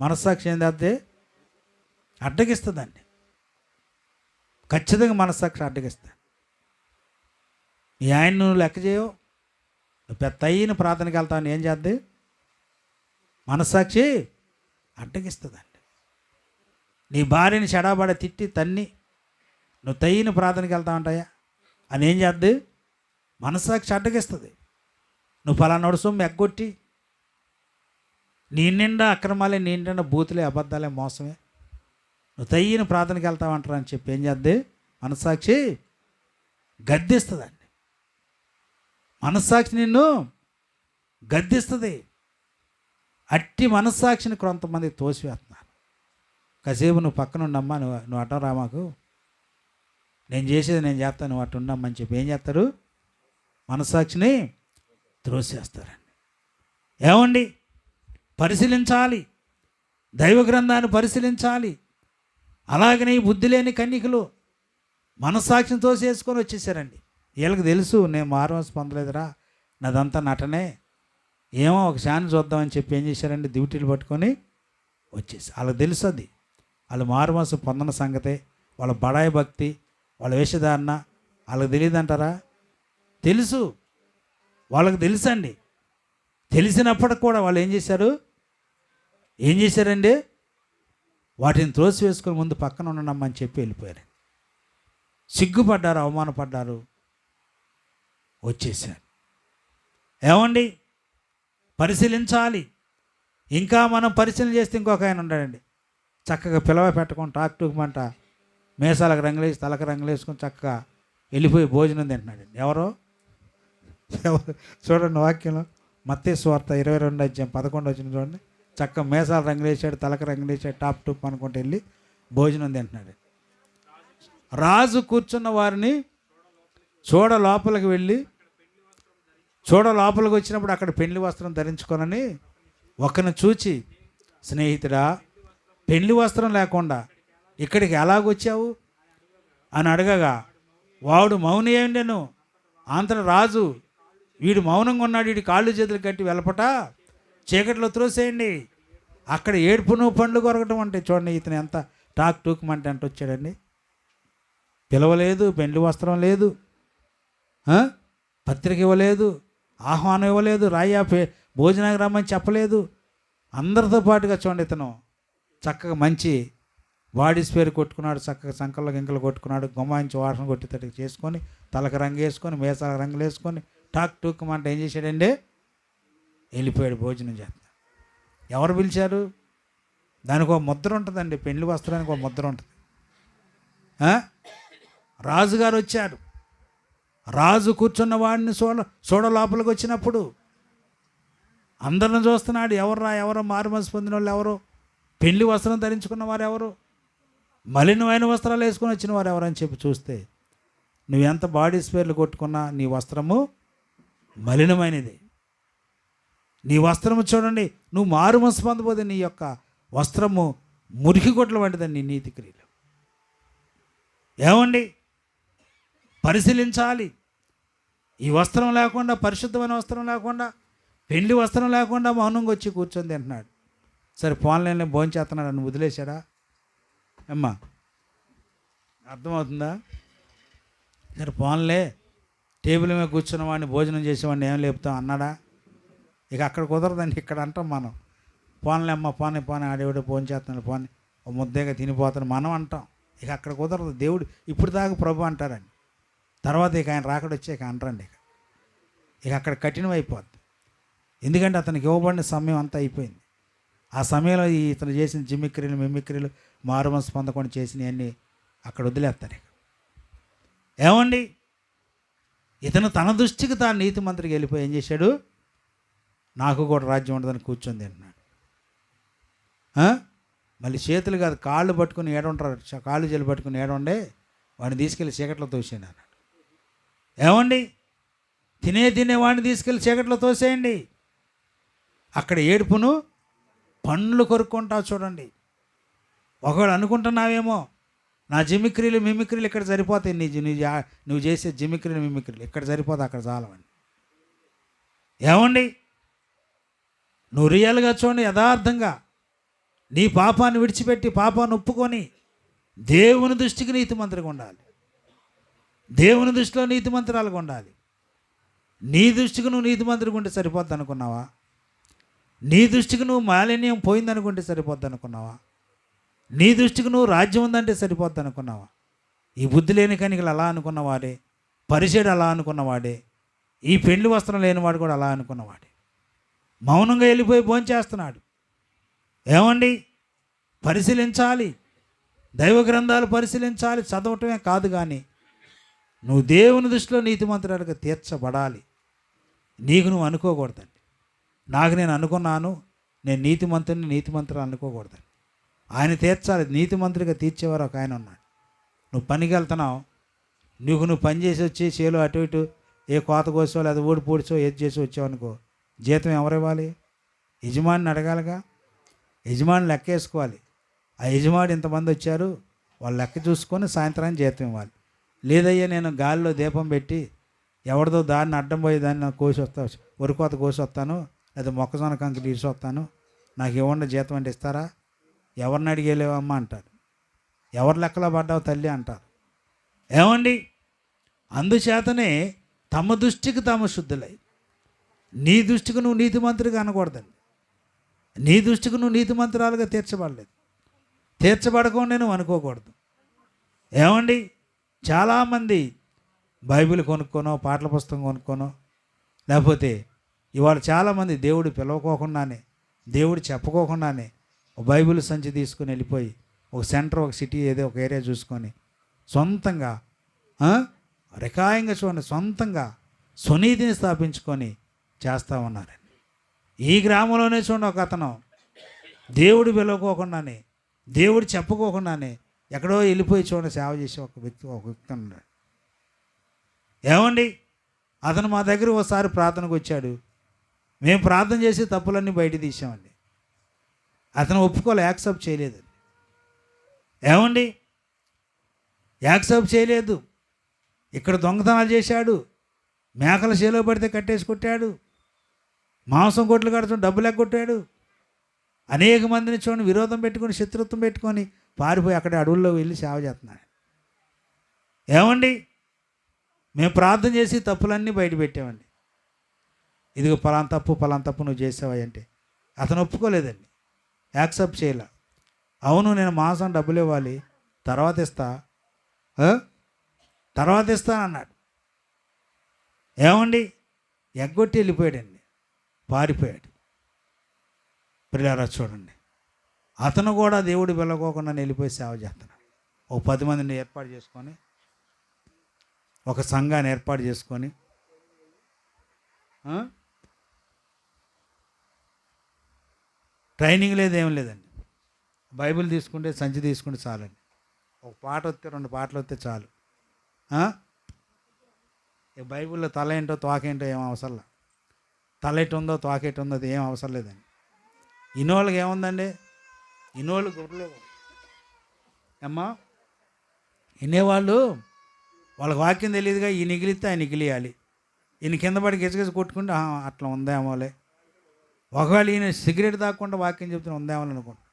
మనస్సాక్షి ఏం చేస్తే అడ్డగిస్తుందండి. ఖచ్చితంగా మనస్సాక్షి అడ్డగిస్తుంది. ఈ ఆయన నువ్వు లెక్క చేయవు, పెద్ద అయిన ప్రార్థనకి వెళ్తామని ఏం చేద్ది? మనస్సాక్షి అడ్డగిస్తుందండి. నీ భార్యని చెడాబడ తిట్టి తన్ని నువ్వు తయ్యిన ప్రార్థనకి వెళ్తామంటాయా అని ఏం చేద్ది? మనస్సాక్షి అడ్డగిస్తుంది. నువ్వు ఫలానా సొమ్ము ఎగ్గొట్టి నీ నిండా అక్రమాలే, నీ నిండా బూతులే, అబద్ధాలే, మోసమే, నువ్వు తయ్యిన ప్రార్థనకి వెళ్తామంటారా అని చెప్పి ఏం చేద్ది? మనస్సాక్షి గద్దిస్తుందండి. మనస్సాక్షి నిన్ను గద్దిస్తుంది. అట్టి మనస్సాక్షిని కొంతమంది తోసివేస్తున్నారు. కాసేపు నువ్వు పక్కన ఉండమ్మా, నువ్వు అడ్డం రా, మాకు నేను చేసేది నేను చేస్తాను, నువ్వు అటు ఉండమ్మని చెప్పి ఏం చేస్తారు? మనస్సాక్షిని త్రోసేస్తారండి. ఏమండి, పరిశీలించాలి, దైవ గ్రంథాన్ని పరిశీలించాలి. అలాగనే ఈ బుద్ధి లేని కన్యకలు మనస్సాక్షిని తోసేసుకొని వచ్చేసారండి. వీళ్ళకి తెలుసు నేను మారుమనసు పొందలేదురా, నాదంతా నటనే, ఏమో ఒక శాన్ని చూద్దామని చెప్పి ఏం చేశారండి? డ్యూటీలు పట్టుకొని వచ్చేసి వాళ్ళకి తెలుసు అది వాళ్ళు మారుమనసు పొందన సంగతే, వాళ్ళ బడాయి భక్తి, వాళ్ళ వేషధారణ వాళ్ళకి తెలియదు అంటారా? తెలుసు, వాళ్ళకి తెలుసండి. తెలిసినప్పటికి కూడా వాళ్ళు ఏం చేశారండి? వాటిని త్రోసి వేసుకొని ముందు పక్కన ఉండమ్మని చెప్పి వెళ్ళిపోయారు. సిగ్గుపడ్డారు, అవమానపడ్డారు, వచ్చేసారు. ఏమండి, పరిశీలించాలి. ఇంకా మనం పరిశీలన చేస్తే ఇంకొక ఆయన ఉన్నాడండి, చక్కగా పిలవ పెట్టకుండా టాక్ టూక్మంట మేసాలకు రంగులేసి తలకు రంగులేసుకొని చక్కగా వెళ్ళిపోయి భోజనం తింటున్నాడు. ఎవరు చూడండి వాక్యంలో మత్తయి సువార్త 22:11 చూడండి. చక్కగా మేసాలు రంగులేసాడు, తలకు రంగులేసాడు, టాప్ టూప్ అనుకుంటూ వెళ్ళి భోజనం తింటున్నాడు. రాజు కూర్చున్న వారిని చూడ లోపలికి వచ్చినప్పుడు అక్కడ పెళ్లి వస్త్రం ధరించుకోనని ఒకరిని చూచి, స్నేహితుడా, పెళ్లి వస్త్రం లేకుండా ఇక్కడికి ఎలాగొచ్చావు అని అడగగా వాడు మౌని ఏండెను. అంతట రాజు, వీడు మౌనంగా ఉన్నాడు, వీడి కాళ్ళు చేతులు కట్టి వెలపట చీకట్లో త్రోసేయండి. అక్కడ ఏడుపును పండ్లు కొరకటం అంటే చూడండి, ఇతను ఎంత టాక్ టూక్మంటే అంటే వచ్చాడండి. పిలవలేదు, పెళ్లి వస్త్రం లేదు, పత్రిక ఇవ్వలేదు, ఆహ్వానం ఇవ్వలేదు, భోజనానికి రమ్మని చెప్పలేదు. అందరితో పాటుగా చూడండి ఇతను చక్కగా మంచి బాడీ స్పేర్ కొట్టుకున్నాడు, చక్కగా సంకల్లో గింకలు కొట్టుకున్నాడు, గుమ్మాయించి వాసన కొట్టేటట్టు చేసుకొని తలకు రంగు వేసుకొని మేసాల రంగులు వేసుకొని టాక్ టూక్మంటే ఏం చేశాడండి, వెళ్ళిపోయాడు భోజనం చేస్తా. ఎవరు పిలిచారు? దానికి ఒక ముద్ర ఉంటుందండి, పెళ్లి వస్త్రానికి ఒక ముద్ర ఉంటుంది. రాజుగారు వచ్చాడు. రాజు కూర్చున్న వాడిని చూడ లోపలికి వచ్చినప్పుడు అందరిని చూస్తున్నాడు. ఎవరో మారుమనసు పొందిన వాళ్ళు ఎవరు, పెళ్లి వస్త్రం ధరించుకున్న వారు ఎవరు, మలినమైన వస్త్రాలు వేసుకొని వచ్చిన వారు ఎవరని చెప్పి చూస్తే, నువ్వు ఎంత బాడీ స్పేర్లు కొట్టుకున్నా నీ వస్త్రము మలినమైనది. నీ వస్త్రము చూడండి, నువ్వు మారుమనసు పొందబోతే నీ యొక్క వస్త్రము మురికి గుడ్ల వంటిదని నీ నీతి క్రియలు. ఏమండి, పరిశీలించాలి. ఈ వస్త్రం లేకుండా, పరిశుద్ధమైన వస్త్రం లేకుండా, పెళ్లి వస్త్రం లేకుండా మౌనంగా వచ్చి కూర్చొని తింటున్నాడు. సరే పోన్లేని భోంచేస్తున్నాడు అని వదిలేశాడా? అమ్మా అర్థమవుతుందా? సరే పోన్లే, టేబుల్ మీద కూర్చున్న వాడిని భోజనం చేసేవాడిని ఏం లేపుతాం అన్నాడా? ఇక అక్కడ కుదరదండి, ఇక్కడ అంటాం మనం. పోన్లే అమ్మ, పోనీ ఆడేవాడు ఫోన్ చేస్తున్నాడు, పోనీ ఒక ముద్దగా తినిపోతాను మనం అంటాం. ఇక అక్కడ కుదరదు. దేవుడు ఇప్పుడు దాకా ప్రభు అంటారండి, తర్వాత ఇక ఆయన రాకడ వచ్చాక అంటారండి. ఇక అక్కడ కఠినం అయిపోద్ది. ఎందుకంటే అతనికి ఇవ్వబడిన సమయం అంతా అయిపోయింది. ఆ సమయంలో ఇతను చేసిన జిమిక్రీలు మిమిక్రీలు మారుమనసు పొందకుండా చేసినవన్నీ అక్కడ వదిలేస్తారు. ఇక ఏమండి, ఇతను తన దృష్టికి తాను నీతి మంత్రికి వెళ్ళిపోయి ఏం చేశాడు, నాకు కూడా రాజ్యం ఉండదని కూర్చొని అంటున్నాడు. మళ్ళీ చేతులు కాదు, కాళ్ళు పట్టుకుని ఏడుంటారు, కాళ్ళు జల్లు పట్టుకుని ఏడుండే వాడిని తీసుకెళ్ళి చీకట్లో తోసేయండి అన్నాడు. ఏమండి, తినేవాడిని తీసుకెళ్ళి చీకట్లో తోసేయండి. అక్కడ ఏడుపును పండ్లు కొరుక్కుంటావు చూడండి. ఒకవేళ అనుకుంటున్నావేమో నా జిమిక్రీలు మిమిక్రీలు ఇక్కడ సరిపోతాయి, నువ్వు చేసే జిమిక్రీలు మిమిక్రీలు ఇక్కడ సరిపోతాయి, అక్కడ చాలవండి. ఏమండి, నువ్వు రియల్గా చూడండి, యథార్థంగా నీ పాపాన్ని విడిచిపెట్టి పాపాన్ని ఒప్పుకొని దేవుని దృష్టికి నీతిమంతులుగా ఉండాలి. దేవుని దృష్టిలో నీతిమంతురాలుగా ఉండాలి. నీ దృష్టికి నువ్వు నీతిమంతుడిగా ఉంటే సరిపోద్ది అనుకున్నావా? నీ దృష్టికి నువ్వు మాలిన్యం పోయిందనుకుంటే సరిపోద్ది అనుకున్నావా? నీ దృష్టికి నువ్వు రాజ్యం ఉందంటే సరిపోద్ది అనుకున్నావా? ఈ బుద్ధి లేని కనికలు అలా అనుకున్నవాడే, పరిచయుడు అలా అనుకున్నవాడే, ఈ పెళ్లి వస్త్రం లేనివాడు కూడా అలా అనుకున్నవాడే మౌనంగా వెళ్ళిపోయి భోంచేస్తున్నాడు. ఏమండి, పరిశీలించాలి, దైవ గ్రంథాలు పరిశీలించాలి, చదవటమే కాదు, కానీ నువ్వు దేవుని దృష్టిలో నీతిమంతురాలుగా తీర్చబడాలి. నీకు నువ్వు అనుకోకూడదండి, నాకు నేను అనుకున్నాను, నేను నీతిమంతురాలు అనుకోకూడదండి. ఆయన తీర్చాలి. నీతిమంతుడిగా తీర్చేవారు ఒక ఆయన ఉన్నాడు. నువ్వు పనికి వెళ్తున్నావు, నువ్వు పని చేసి వచ్చి చేలో అటు ఇటు ఏ కోత కోసో లేదా ఊడి పూడిచో ఏది చేసి వచ్చావు అనుకో, జీతం ఎవరు ఇవ్వాలి? యజమానిని అడగాలిగా. యజమాని లెక్క వేసుకోవాలి. ఆ యజమాని ఇంతమంది వచ్చారు, వాళ్ళు లెక్క చూసుకొని సాయంత్రానికి జీతం ఇవ్వాలి. లేదయ్యా నేను గాలిలో దీపం పెట్టి ఎవరిదో దాన్ని అడ్డం పోయి దాన్ని కోసి వస్తా, వరికోత కోసి వస్తాను, లేదా మొక్కజొన్న కంకి తీసి వస్తాను, నాకు ఇవ్వండి జీతం అంటే ఇస్తారా? ఎవరిని అడిగేలేవమ్మా అంటారు. ఎవరి లెక్కలో పడ్డావు తల్లి అంటారు. ఏమండి, అందుచేతనే తమ దృష్టికి తాము శుద్ధులై, నీ దృష్టికి నువ్వు నీతిమంతుడిగా అనకూడదండి. నీ దృష్టికి నువ్వు నీతిమంతురాలుగా తీర్చబడలేదు, తీర్చబడకుండా నువ్వు అనుకోకూడదు. ఏమండి, చాలామంది బైబిల్ కొనుక్కోనో పాటల పుస్తకం కొనుక్కోనో, లేకపోతే ఇవాళ చాలామంది దేవుడు పిలవకోకుండానే, దేవుడు చెప్పుకోకుండానే ఒక బైబిల్ సంచి తీసుకుని వెళ్ళిపోయి ఒక సెంటర్, ఒక సిటీ, ఏదో ఒక ఏరియా చూసుకొని సొంతంగా రికాయంగా చూడండి, సొంతంగా స్వనీతిని స్థాపించుకొని చేస్తూ ఉన్నారండి. ఈ గ్రామంలోనే చూడండి, ఒక అతను దేవుడు పిలవకోకుండానే, దేవుడు చెప్పుకోకుండానే ఎక్కడో వెళ్ళిపోయి చూడండి సేవ చేసే ఒక వ్యక్తి ఉన్నాడు. ఏమండి, అతను మా దగ్గర ఒకసారి ప్రార్థనకు వచ్చాడు. మేము ప్రార్థన చేసి తప్పులన్నీ బయట తీసామండి. అతను ఒప్పుకోలే, యాక్సెప్ట్ చేయలేదండి. ఏమండి, యాక్సెప్ట్ చేయలేదు. ఇక్కడ దొంగతనాలు చేశాడు, మేకల చేలో పడితే కట్టేసి కొట్టాడు, మాంసం కొట్లు కడుతున్న డబ్బులు ఎగ్గొట్టాడు, అనేక మందిని చూడండి విరోధం పెట్టుకొని, శత్రుత్వం పెట్టుకొని పారిపోయి అక్కడ అడవుల్లో వెళ్ళి సేవ చేస్తున్నాడు. ఏమండి, మేము ప్రార్థన చేసి తప్పులన్నీ బయట పెట్టామండి. ఇదిగో పలానా తప్పు నువ్వు చేసావా అంటే అతను ఒప్పుకోలేదండి, యాక్సెప్ట్ చేయలే. అవును, నేను మాంసం డబ్బులు ఇవ్వాలి, తర్వాత ఇస్తా అన్నాడు. ఏమండి, ఎగ్గొట్టి వెళ్ళిపోయాడండి, పారిపోయాడు. ప్రియులారా చూడండి, అతను కూడా దేవుడు వెళ్ళకోకుండా వెళ్ళిపోయి సేవ చేస్తున్నాడు. ఒక 10 మందిని ఏర్పాటు చేసుకొని, ఒక సంఘాన్ని ఏర్పాటు చేసుకొని, ట్రైనింగ్ లేదు, ఏం లేదండి. బైబిల్ తీసుకుంటే, సంచి తీసుకుంటే చాలండి. ఒక పాట వస్తే 2 పాటలు వస్తే చాలు. ఈ బైబిల్లో తల ఏంటో తోకేంటో ఏం అవసరంలా, తల ఎటు ఉందో తోకెట్టు ఉందో అది ఏం అవసరం లేదండి. ఇన్నోళ్ళకి ఏముందండి, ఇన్నోళ్ళు గొర్రెలు అమ్మా, వినేవాళ్ళు వాళ్ళకి వాక్యం తెలియదుగా, ఈ నిగిలిస్తే ఆయన నిగిలియాలి, ఈయన కింద పడి గిజగిజ కొట్టుకుంటే అట్లా ఉందేమోలే. ఒకవేళ ఈయన సిగరెట్ తాగకుండా వాక్యం చెప్తున్నా ఉందేమో అనుకుంటా,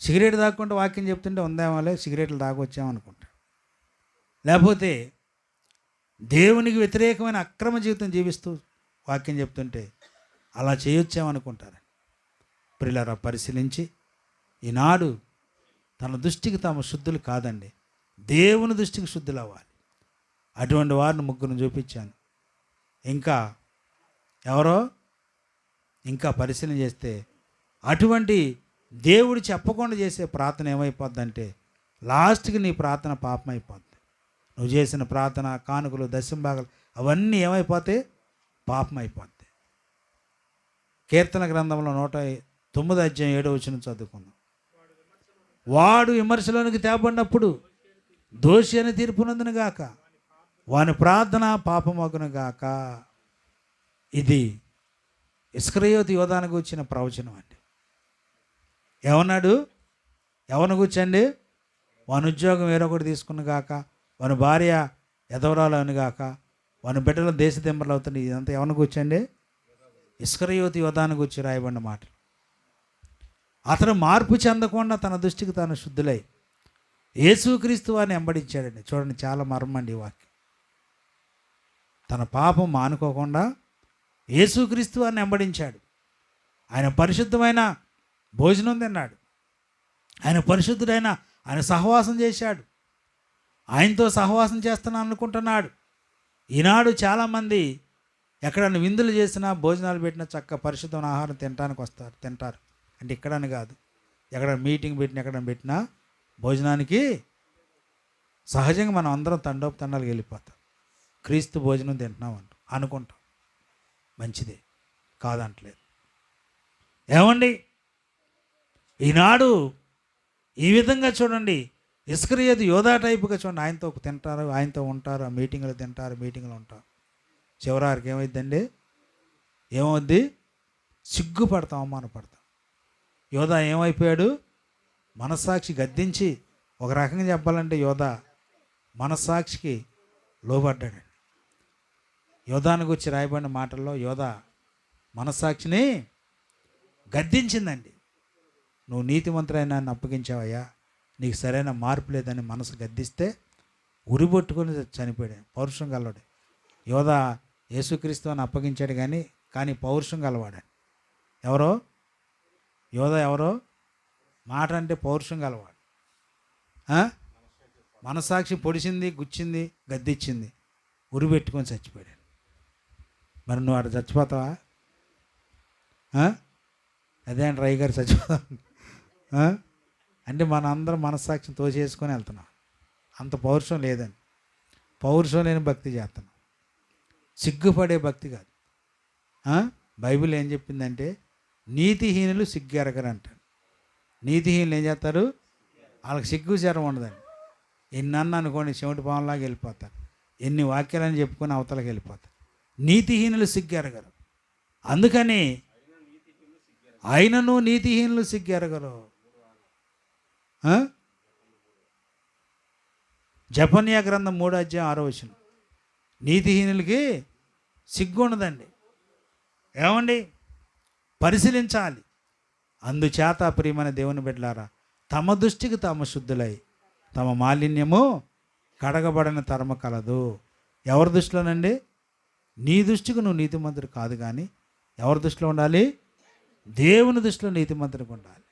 సిగరెట్ తాగకుండా వాక్యం చెప్తుంటే ఉందేమోలే, సిగరెట్లు తాగొచ్చామనుకుంటా. లేకపోతే దేవునికి వ్యతిరేకమైన అక్రమ జీవితం జీవిస్తూ వాక్యం చెప్తుంటే అలా చేయొచ్చామనుకుంటారు. ప్రియులారా, పరిశీలించి ఈనాడు తన దృష్టికి తాము శుద్ధులు కాదండి, దేవుని దృష్టికి శుద్ధులు అవ్వాలి. అటువంటి వారిని 3 చూపించాను. ఇంకా ఎవరో ఇంకా పరిశీలన చేస్తే అటువంటి దేవుడు చెప్పకుండా చేసే ప్రార్థన ఏమైపోద్దంటే లాస్ట్కి నీ ప్రార్థన పాపం అయిపోద్ది. నువ్వు చేసిన ప్రార్థన, కానుకలు, దశంభాగాలు అవన్నీ ఏమైపోతాయి, పాపం అయిపోద్ది. కీర్తన గ్రంథంలో 109:7 చదువుకుందాం. వాడు విమర్శలోనికి తేబడినప్పుడు దోషి అని తీర్పునందును గాక, వాని ప్రార్థన పాపమగును గాక. ఇది ఇస్కరియోతు యోధాను గూర్చిన ప్రవచనం అండి. ఏమన్నాడు, ఎవరిని కూర్చండి, వాని ఉద్యోగం వేరొకటి తీసుకుని గాక, వాని భార్య ఎదవరాలు అని గాక, వాని బిడ్డలు దేశ దింబర్లు అవుతుంది. ఇదంతా ఎవరిని కూర్చండి, ఇస్కరియోతు యోధాను గూర్చి రాయబడిన మాట. అతను మార్పు చెందకుండా తన దృష్టికి తాను శుద్ధులై యేసుక్రీస్తు వారిని వెంబడించాడండి. చూడండి, చాలా మర్మం అండి ఈ వాక్యం. తన పాపం మానుకోకుండా యేసుక్రీస్తు వారిని వెంబడించాడు. ఆయన పరిశుద్ధమైన భోజనం తిన్నాడు, ఆయన పరిశుద్ధుడైన ఆయన సహవాసం చేశాడు, ఆయనతో సహవాసం చేస్తున్నాను అనుకుంటున్నాడు. ఈనాడు చాలామంది ఎక్కడన్నా విందులు చేసినా, భోజనాలు పెట్టినా చక్క పరిశుద్ధమైన ఆహారం తింటారు. అంటే ఇక్కడని కాదు, ఎక్కడ మీటింగ్ పెట్టినా, ఎక్కడ పెట్టినా భోజనానికి సహజంగా మనం అందరం తండోపు వెళ్ళిపోతాం. క్రీస్తు భోజనం తింటున్నాం అనుకుంటాం, మంచిదే కాదంటలేదు. ఏమండి, ఈనాడు ఈ విధంగా చూడండి, ఇస్కరియోతు యోధా టైపుగా చూడండి, ఆయనతో తింటారు, ఆయనతో ఉంటారు, ఆ మీటింగ్లు తింటారు, మీటింగ్లు ఉంటారు. చివరికి ఏమైందండి, ఏమవుద్ది, సిగ్గుపడతాం, అవమానపడతాం. యోధా ఏమైపోయాడు, మనస్సాక్షి గద్దించి, ఒక రకంగా చెప్పాలంటే యోధా మనస్సాక్షికి లోబడ్డాడండి. యోధాను గురించి రాయబడిన మాటల్లో యోధా మనస్సాక్షిని గద్దించిందండి. నువ్వు నీతిమంతుడైన నన్ను అప్పగించావయ్యా, నీకు సరైన మార్పు లేదని మనసు గద్దిస్తే ఉరిబొట్టుకొని చనిపోయాడు. పౌరుషం గలవాడు యోధా. యేసుక్రీస్తు అని అప్పగించాడు కానీ పౌరుషం గలవాడు. ఎవరో యోధా, ఎవరో మాట అంటే పౌరుషం గలవాడు. మనసాక్షి పొడిచింది, గుచ్చింది, గద్దిచ్చింది, ఉరిపెట్టుకొని చచ్చిపోయాడు. మరి నువ్వు అక్కడ చచ్చిపోతావా? అదే అండి రై గారు చచ్చిపోతాం. ఆ? అంటే మన అందరం మనస్సాక్షిని తోసేసుకొని వెళ్తున్నాం. అంత పౌరుషం లేదండి. పౌరుషం లేని భక్తి చేస్తున్నాం, సిగ్గుపడే భక్తి కాదు. ఆ? బైబిల్ ఏం చెప్పిందంటే నీతిహీనులు సిగ్గు ఎరగరంటారు. నీతిహీనులు ఏం చేస్తారు? వాళ్ళకి సిగ్గు శరం ఉండదండి. ఎన్ని అన్న అనుకోండి చెవిటి పాములాగా వెళ్ళిపోతారు, ఎన్ని వాక్యాలని చెప్పుకొని అవతలకి వెళ్ళిపోతారు. నీతిహీనులు సిగ్గు ఎరగరు. అందుకని ఆయనను నీతిహీనులు సిగ్గు ఎరగరు. ఆ? జఫన్యా గ్రంథం 3:6 నీతిహీనులకి సిగ్గు ఉండదండి. ఏమండి? పరిశీలించాలి. అందుచేత ప్రియమైన దేవుని బిడ్డలారా, తమ దృష్టికి తాము శుద్ధులై తమ మాలిన్యము కడగబడిన తరమ కలదు. ఎవరి దృష్టిలోనండి? నీ దృష్టికి నువ్వు నీతిమంతుడు కాదు, కానీ ఎవరి దృష్టిలో ఉండాలి? దేవుని దృష్టిలో నీతిమంతుడికి ఉండాలి.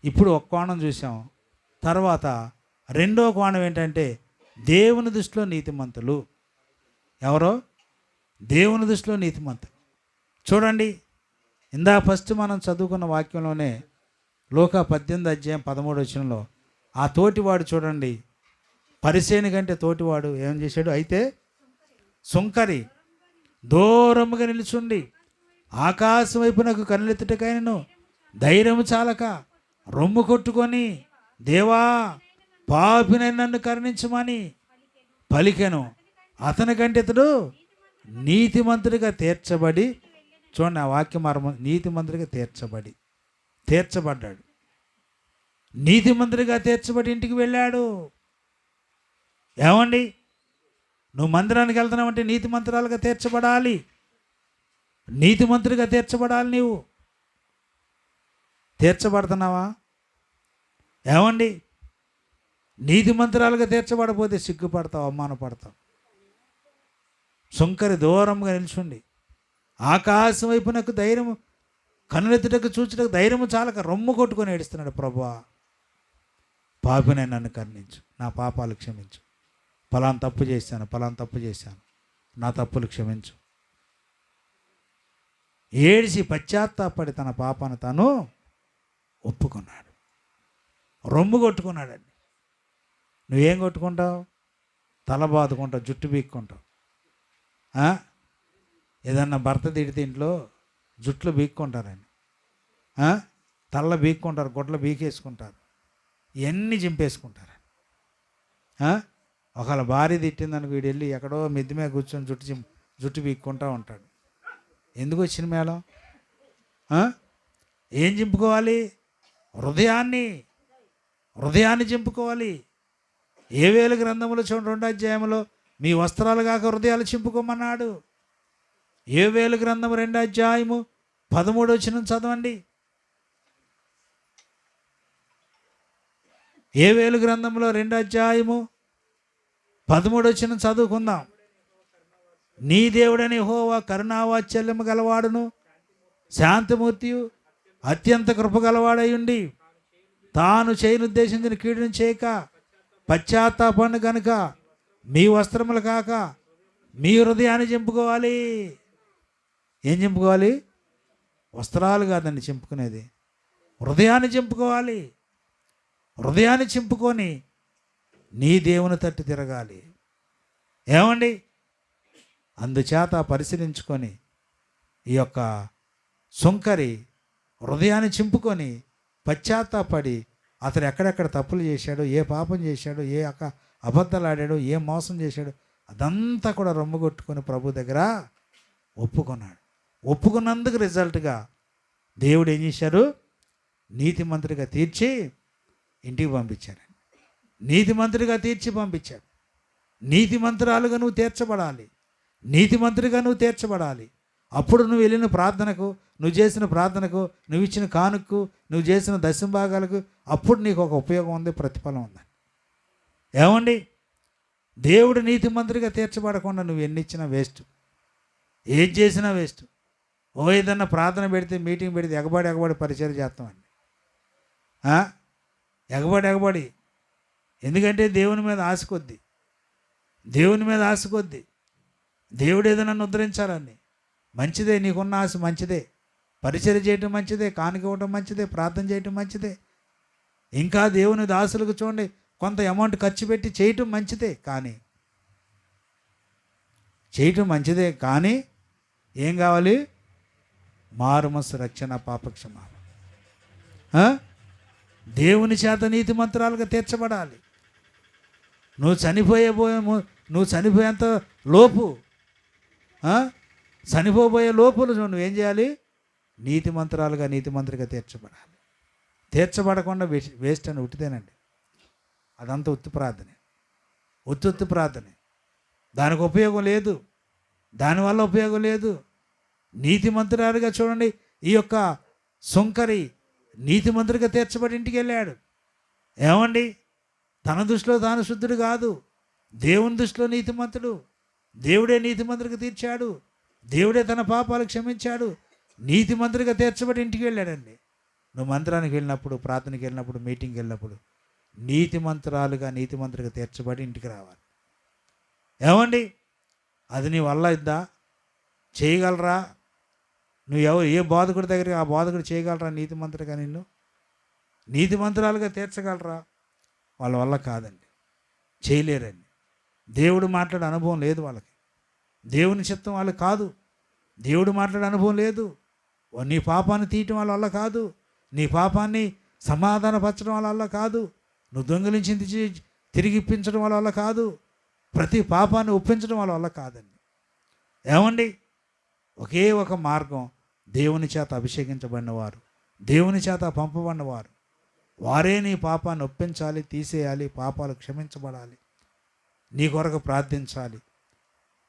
ఇప్పుడు ఒక కోణం చూసాం. తర్వాత రెండో కోణం ఏంటంటే దేవుని దృష్టిలో నీతిమంతులు ఎవరో? దేవుని దృష్టిలో నీతిమంతులు. చూడండి, ఫస్ట్ మనం చదువుకున్న వాక్యంలోనే లూకా 18:13 ఆ తోటివాడు చూడండి, పరిసేని కంటే తోటివాడు ఏం చేశాడు? అయితే సుంకరి దూరముగా నిలుచుండి ఆకాశం వైపు నాకు కన్నులెత్తుటకైనను ధైర్యము చాలక రొమ్ము కొట్టుకొని, దేవా పాపినైన నన్ను కరుణించమని పలికెను. అతని కంటే ఇతడు నీతిమంతుడిగా తీర్చబడి, చూడండి ఆ వాక్యం మర్మం, నీతిమంతుడిగా తీర్చబడ్డాడు. నీతిమంతుడిగా తీర్చబడి ఇంటికి వెళ్ళాడు. ఏమండి? నువ్వు మందిరానికి వెళ్తున్నావంటే నీతిమంతురాలుగా తీర్చబడాలి, నీతిమంతుడిగా తీర్చబడాలి. నీవు తీర్చబడుతున్నావా? ఏమండి? నీతిమంతురాలుగా తీర్చబడపోతే సిగ్గుపడతావు, అవమానపడతావు. సుంకరి దూరంగా నిల్చుండి ఆకాశం వైపు నాకు ధైర్యము కన్నులెత్తుటకు చూచుటకు ధైర్యము చాలక రొమ్ము కొట్టుకొని ఏడుస్తున్నాడు. ప్రభువా పాపినై నన్ను కరుణించు, నా పాపాలు క్షమించు, పలానా తప్పు చేశాను, నా తప్పులు క్షమించు. ఏడిసి పశ్చాత్తాపడి తన పాపాన్ని తాను ఒప్పుకున్నాడు, రొమ్ము కొట్టుకున్నాడండి. నువ్వేం కొట్టుకుంటావు? తల బాదుకుంటావు, జుట్టు బీక్కుంటావు. ఏదన్నా భర్త తిడితే ఇంట్లో జుట్లు బీక్కుంటారండి, తల్ల బీక్కుంటారు, గుడ్లు బీకేసుకుంటారు, ఇవన్నీ చింపేసుకుంటారు. ఒకవేళ భార్య తిట్టిందనుకో వీడు వెళ్ళి ఎక్కడో మిద్ది మీద కూర్చొని జుట్టు బీక్కుంటూ ఉంటాడు. ఎందుకు వచ్చిన మేళం? ఏం చింపుకోవాలి? హృదయాన్ని చింపుకోవాలి. ఏవేలు గ్రంథములో చూడండి 2 మీ వస్త్రాలు కాక హృదయాలు చింపుకోమన్నాడు. ఏవేలు గ్రంథము 2:13 చదవండి. ఏవేలు గ్రంథంలో 2:13 చదువుకుందాం. నీ దేవుడని యెహోవా కరుణావాత్సల్యము గలవాడును శాంతమూర్తియు అత్యంత కృపగలవాడయుండి తాను చేయనుద్దేశించిన కీడును చేయక పశ్చాత్తాపండు కనుక మీ వస్త్రములు కాక మీ హృదయాన్ని చింపుకోవాలి. ఏం చింపుకోవాలి? వస్త్రాలు కాదండి చింపుకునేది, హృదయాన్ని చింపుకోవాలి. హృదయాన్ని చింపుకొని నీ దేవుని తట్టు తిరగాలి. ఏమండి? అందుచేత పరిశీలించుకొని ఈ యొక్క సుంకరి హృదయాన్ని చింపుకొని పశ్చాత్తాపడి అతను ఎక్కడెక్కడ తప్పులు చేశాడో, ఏ పాపం చేశాడో, ఏ అబద్ధాలు ఆడాడో, ఏ మోసం చేశాడో అదంతా కూడా రొమ్ము కొట్టుకొని ప్రభు దగ్గర ఒప్పుకున్నాడు. ఒప్పుకున్నందుకు రిజల్ట్గా దేవుడు ఏం చేశారు? నీతిమంతుడిగా తీర్చి ఇంటికి పంపించాడు. నీతిమంతుడిగా తీర్చి పంపించాడు. నీతిమంతురాలుగా నువ్వు తీర్చబడాలి, నీతిమంతుడిగా నువ్వు తీర్చబడాలి. అప్పుడు నువ్వు వెళ్ళిన ప్రార్థనకు, నువ్వు చేసిన ప్రార్థనకు, నువ్వు ఇచ్చిన కానుకకు, నువ్వు చేసిన దశంభాగాలకు అప్పుడు నీకు ఒక ఉపయోగం ఉంది, ప్రతిఫలం ఉంది. ఏమండి? దేవుడు నీతిమంతుడిగా తీర్చబడకుండా నువ్వు ఎన్ని ఇచ్చినా వేస్ట్, ఏది చేసినా వేస్ట్. ఏదన్నా ప్రార్థన పెడితే, మీటింగ్ పెడితే ఎగబడి పరిచయం చేస్తామండి. ఎగబడి ఎందుకంటే దేవుని మీద ఆశ కొద్ది, దేవుడు ఏదో నన్ను ఉద్ధరించాలని. మంచిదే, నీకున్న ఆశ మంచిదే, పరిచర్య చేయటం మంచిదే, కానుక ఇవ్వటం మంచిదే, ప్రార్థన చేయటం మంచిదే. ఇంకా దేవుని దాసులకు చూడండి కొంత అమౌంట్ ఖర్చు పెట్టి చేయటం మంచిదే. కానీ చేయటం మంచిదే, కానీ ఏం కావాలి? మారుమనసు, రక్షణ, పాపక్షమాపణ. దేవుని చేత నీతిమంతురాలుగా తీర్చబడాలి. నువ్వు చనిపోయేంత లోపు, చనిపోబోయే లోపులు నువ్వేం చేయాలి? నీతిమంతుడిగా తీర్చబడాలి. తీర్చబడకుండా వేస్ట్ అని ఉట్టిదేనండి. అదంతా ఉత్తి ప్రార్థనే, ఉత్తి ప్రార్థనే. దానికి ఉపయోగం లేదు, దానివల్ల ఉపయోగం లేదు. నీతిమంతురాలుగా చూడండి, ఈ యొక్క సుంకరి నీతిమంతుడిగా తీర్చబడి ఇంటికి వెళ్ళాడు. ఏమండి, తన దృష్టిలో తాను శుద్ధుడు కాదు, దేవుని దృష్టిలో నీతిమంతుడు. దేవుడే నీతిమంతుడిగా తీర్చాడు, దేవుడే తన పాపాలు క్షమించాడు. నీతిమంతుడిగా తీర్చబడి ఇంటికి వెళ్ళాడండి. నువ్వు మందిరానికి వెళ్ళినప్పుడు, ప్రార్థనకి వెళ్ళినప్పుడు, మీటింగ్కి వెళ్ళినప్పుడు నీతిమంతుడిగా తీర్చబడి ఇంటికి రావాలి. ఏమండి, అది నీ వల్ల ఇద్దా? చేయగలరా? నువ్వు ఏ బోధకుడి దగ్గర ఆ బోధకుడు చేయగలరా? నీతిమంతుడిగా నిన్ను నీతిమంతురాలుగా తీర్చగలరా? వాళ్ళ వల్ల కాదండి, చేయలేరండి. దేవుడు మాట్లాడే అనుభవం లేదు వాళ్ళకి, దేవుని చిత్తం వాళ్ళకి కాదు, దేవుడు మాట్లాడే అనుభవం లేదు. నీ పాపాన్ని తీయటం వాళ్ళ వల్ల కాదు, నీ పాపాన్ని సమాధానపరచడం వాళ్ళ వల్ల కాదు, నువ్వు దొంగిలించింది తిరిగి ఇప్పించడం వల్ల కాదు, ప్రతి పాపాన్ని ఒప్పించడం వల్ల కాదండి. ఏమండి, ఒకే ఒక మార్గం, దేవుని చేత అభిషేకించబడినవారు, దేవుని చేత పంపబడినవారు, వారే నీ పాపాన్ని ఒప్పించాలి, తీసేయాలి, పాపాలు క్షమించబడాలి, నీ కొరకు ప్రార్థించాలి.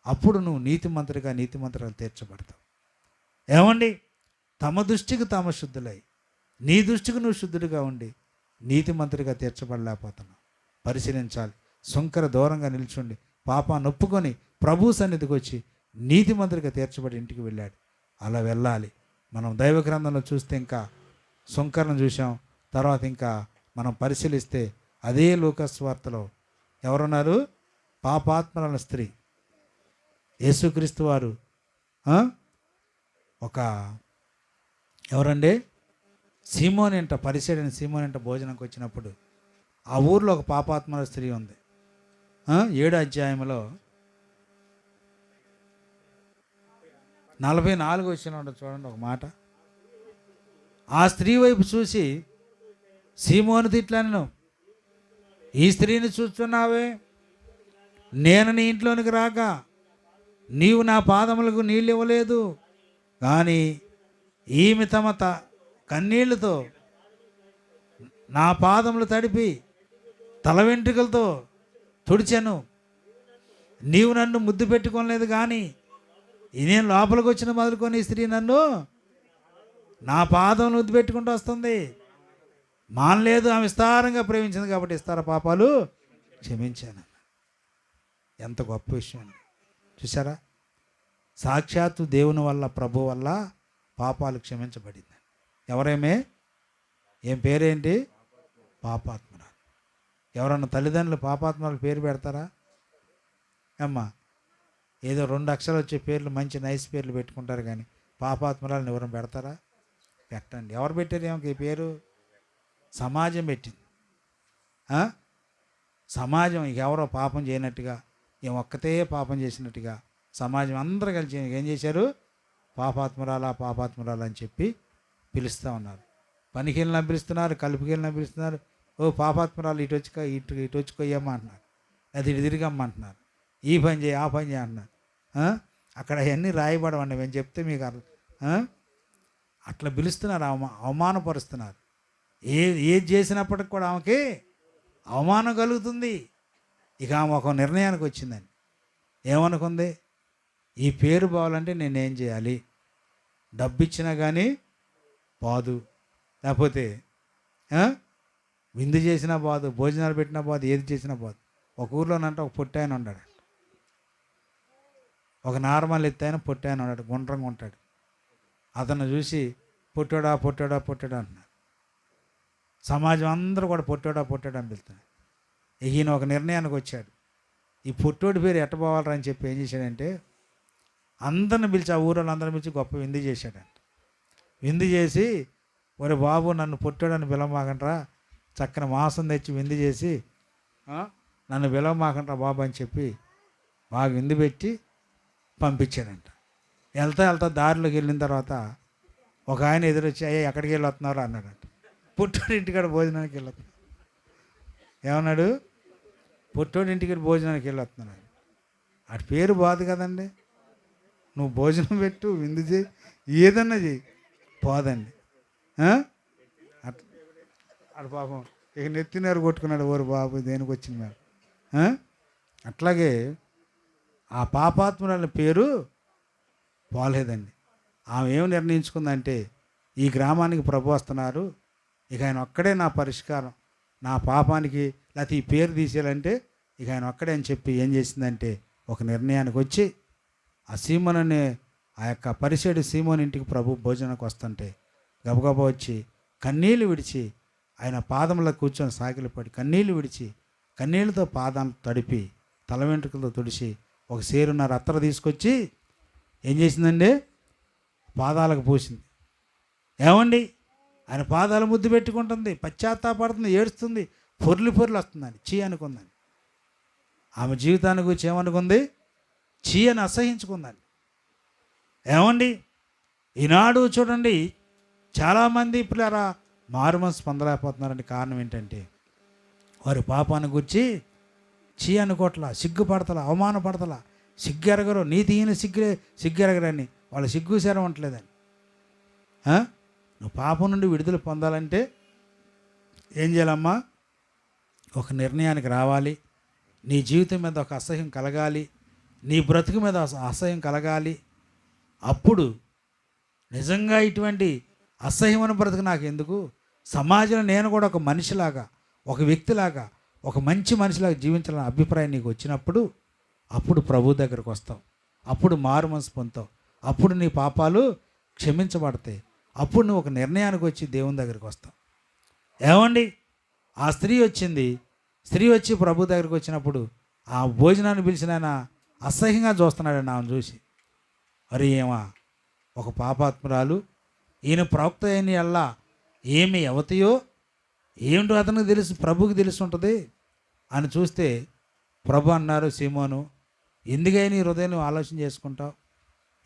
అప్పుడు నువ్వు నీతిమంతుడిగా తీర్చబడతావు. ఏమండి, తమ దృష్టికి తాము శుద్ధులై నీ దృష్టికి నువ్వు శుద్ధుడిగా ఉండి నీతిమంతుడిగా తీర్చబడలేకపోతున్నావు. పరిశీలించాలి. సుంకర దూరంగా నిల్చుండి పాపాన్ని ఒప్పుకొని ప్రభు సన్నిధికి వచ్చి నీతిమంతుడిగా తీర్చబడి ఇంటికి వెళ్ళాడు. అలా వెళ్ళాలి. మనం దైవ గ్రంథంలో చూస్తే ఇంకా సుంకరను చూసాం. తర్వాత ఇంకా మనం పరిశీలిస్తే అదే లూకాసు వార్తలో ఎవరున్నారు? పాపాత్మల స్త్రీ. యేసుక్రీస్తు వారు ఒక ఎవరండి, సీమోనింట, పరిసైడైన సీమోనింట భోజనంకి వచ్చినప్పుడు ఆ ఊర్లో ఒక పాపాత్మల స్త్రీ ఉంది. 7వ అధ్యాయంలో 44 వచ్చిన చూడండి ఒక మాట. ఆ స్త్రీ వైపు చూసి సీమోను తిట్లను, ఈ స్త్రీని చూస్తున్నావే, నేను నీ ఇంట్లోనికి రాక నీవు నా పాదములకు నీళ్ళు ఇవ్వలేదు, కానీ ఈమె తమ కన్నీళ్లతో నా పాదములు తడిపి తల వెంట్రుకలతో తుడిచాను. నీవు నన్ను ముద్దు పెట్టుకోలేదు, కానీ నేను లోపలికి వచ్చిన మొదలుకొని ఈ స్త్రీ నన్ను నా పాదం ముద్దు పెట్టుకుంటూ వస్తుంది. మానలేదు, ఆమె విస్తారంగా ప్రేమించింది కాబట్టి విస్తార పాపాలు క్షమించాను. ఎంత గొప్ప విషయం అండి. చూసారా, సాక్షాత్తు దేవుని వల్ల, ప్రభు వల్ల పాపాలు క్షమించబడింది. ఎవరేమే, ఏం పేరేంటి? పాపాత్మరాలు. ఎవరన్నా తల్లిదండ్రులు పాపాత్మరాలు పేరు పెడతారా? అమ్మా, ఏదో 2 అక్షరాలు వచ్చే పేర్లు, మంచి నైస్ పేర్లు పెట్టుకుంటారు, కానీ పాపాత్మరాలను ఎవరైనా పెడతారా? పెట్టండి. ఎవరు పెట్టారు ఏమో ఈ పేరు? సమాజం పెట్టింది. సమాజం ఎవరో పాపం చేయనట్టుగా, ఒక్కతే పాపం చేసినట్టుగా సమాజం అందరూ కలిసి ఏం చేశారు? పాపాత్మరాలా అని చెప్పి పిలుస్తూ ఉన్నారు. పనికి వెళ్ళినా పిలుస్తున్నారు, కలుపుకి వెళ్ళినా పిలుస్తున్నారు. ఓ పాపాత్మరాలు ఇటు వచ్చుకోయ్యమ్మా అంటున్నారు, అది ఇటు తిరిగమ్మంటున్నారు, ఈ పని చేయి ఆ పని చేయి అంటున్నారు. అక్కడ అవన్నీ రాయబడవండి, మేము చెప్తే మీకు అట్లా పిలుస్తున్నారు, అవమానపరుస్తున్నారు. ఏది చేసినప్పటికి కూడా ఆమెకి అవమానం కలుగుతుంది. ఇక ఆమె ఒక నిర్ణయానికి వచ్చిందండి. ఏమనుకుంది? ఈ పేరు బావాలంటే నేనేం చేయాలి? డబ్బు ఇచ్చినా కానీ బాదు, లేకపోతే విందు చేసినా బాదు, భోజనాలు పెట్టినా బాదు, ఏది చేసినా బాదు. ఒక ఊర్లోనంటే ఒక పొట్టాయన ఉన్నాడు, ఒక నార్మల్ ఎత్తాయన పొట్టాయన ఉన్నాడు, గుండ్రంగా ఉంటాడు. అతను చూసి పొట్టాడా అంటున్నారు. సమాజం అందరూ కూడా పొట్టాడా అని పిలుస్తాడు. ఈయన ఒక నిర్ణయానికి వచ్చాడు, ఈ పొట్టోడి పేరు ఎట్టబోవాలరా అని చెప్పి ఏం చేశాడంటే అందరిని పిలిచి, ఆ ఊరిలో అందరిని పిలిచి గొప్ప విందు చేశాడంట. విందు చేసి, ఒరే బాబు నన్ను పొట్టాడని పిలవమాకండ్రా, చక్కని మాంసం తెచ్చి విందు చేసి నన్ను పిలవమాకండ్రా బాబు అని చెప్పి బాగా విందు పెట్టి పంపించాడంట. వెళ్తా దారిలోకి వెళ్ళిన తర్వాత ఒక ఆయన ఎదురొచ్చి, అయ్యా ఎక్కడికి వెళ్ళి వస్తున్నారు అన్నాడంట. పుట్టోడి ఇంటికాడ భోజనానికి వెళ్ళొస్తున్నా. ఏమన్నాడు? పుట్టోడి ఇంటికాడ భోజనానికి వెళ్ళి వస్తున్నాడు. అటు పేరు బాదు కదండి. నువ్వు భోజనం పెట్టు, విందు చేయి, ఏదన్నా చేయి, పోదండి. అటు పాపం ఇక నెత్తినారు కొట్టుకున్నాడు, ఓరు బాబు దేనికి వచ్చింది మేడం. అట్లాగే ఆ పాపాత్మురాల పేరు పోలేదండి. ఆమె ఏం నిర్ణయించుకుందంటే, ఈ గ్రామానికి ప్రభు వస్తున్నారు, ఇక ఆయన ఒక్కడే నా పరిష్కారం, నా పాపానికి, లేకపోతే ఈ పేరు తీసేయాలంటే ఇక ఆయన ఒక్కడే అని చెప్పి ఏం చేసిందంటే ఒక నిర్ణయానికి వచ్చి, ఆ సీమోన్ అనే ఆ యొక్క పరిసేడు సీమోన్ ఇంటికి ప్రభు భోజనానికి వస్తుంటే గబగబా వచ్చి కన్నీళ్ళు విడిచి ఆయన పాదములో కూర్చొని సాగిలు పడి కన్నీళ్ళు విడిచి కన్నీళ్ళతో పాదాలు తడిపి తల వెంట్రుకలతో తుడిచి ఒక సేరున్నర అత్తర తీసుకొచ్చి ఏం చేసిందండి? పాదాలకు పూసింది. ఏమండి? ఆయన పాదాలు ముద్దు పెట్టుకుంటుంది, పశ్చాత్తాపడుతుంది, ఏడుస్తుంది, పొర్లు వస్తుందని చీ అనుకుందని. ఆమె జీవితాన్ని గురించి ఏమనుకుంది? చీ అని అసహించుకుందండి. ఏమండి? ఈనాడు చూడండి, చాలామంది పిల్లరా మారుమనసు పొందలేకపోతున్నారండి. కారణం ఏంటంటే వారి పాపాన్ని గురించి చీ అనుకోవట్లా, సిగ్గుపడతలా, అవమానపడతలా, సిగ్గెరగరు, నీతిహీన సిగ్గెరగరని వాళ్ళు సిగ్గుసేరం అంటలేదని. నువ్వు పాపం నుండి విడుదల పొందాలంటే ఏం చేయాలమ్మా? ఒక నిర్ణయానికి రావాలి. నీ జీవితం మీద ఒక అసహ్యం కలగాలి, నీ బ్రతుకు మీద అసహ్యం కలగాలి. అప్పుడు నిజంగా ఇటువంటి అసహ్యమైన బ్రతుకు నాకు ఎందుకు, సమాజంలో నేను కూడా ఒక మనిషిలాగా, ఒక వ్యక్తిలాగా, ఒక మంచి మనిషిలాగా జీవించాలనే అభిప్రాయం నీకు వచ్చినప్పుడు అప్పుడు ప్రభు దగ్గరకు వస్తావు, అప్పుడు మారు మనసు పొందుతావు, అప్పుడు నీ పాపాలు క్షమించబడతాయి, అప్పుడు నువ్వు ఒక నిర్ణయానికి వచ్చి దేవుని దగ్గరికి వస్తావు. ఏమండి? ఆ స్త్రీ వచ్చింది. స్త్రీ వచ్చి ప్రభు దగ్గరికి వచ్చినప్పుడు ఆ భోజనాన్ని పిలిచిన ఆయన అసహ్యంగా చూస్తున్నాడు ఆమెను చూసి. మరి ఏమా ఒక పాపాత్మురాలు, ఈయన ప్రవక్త అయిన ఎల్లా ఏమి యవతయో ఏమిటో అతనికి తెలుసు, ప్రభుకి తెలిసి ఉంటుంది అని చూస్తే ప్రభు అన్నారు, సీమోను, ఎందుకై నీ హృదయం నువ్వు ఆలోచన చేసుకుంటావు,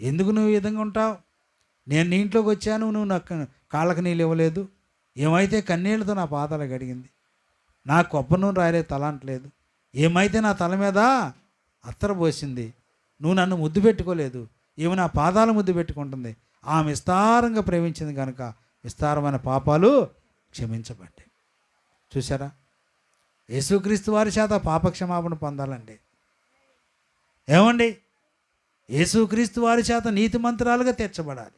ఎందుకు నువ్వు ఈ విధంగా ఉంటావు? నేను నీ ఇంట్లోకి వచ్చాను, నువ్వు నాకు కాళ్ళకి నీళ్ళు ఇవ్వలేదు, ఏమైతే కన్నీళ్ళతో నా పాదాలు గడిగింది, నా కొబ్బరి నూనె రాయలే తల అంటలేదు, ఏమైతే నా తల మీద అత్తర పోసింది, నువ్వు నన్ను ముద్దు పెట్టుకోలేదు, ఏమి నా పాదాల ముద్దు పెట్టుకుంటుంది. ఆమె విస్తారంగా ప్రేమించింది కనుక విస్తారమైన పాపాలు క్షమించబడ్డాయి. చూసారా? యేసుక్రీస్తు వారి చేత పాపక్షమాపణ పొందాలండి. ఏమండి? యేసుక్రీస్తు వారి చేత నీతిమంతురాలుగా తీర్చబడాలి.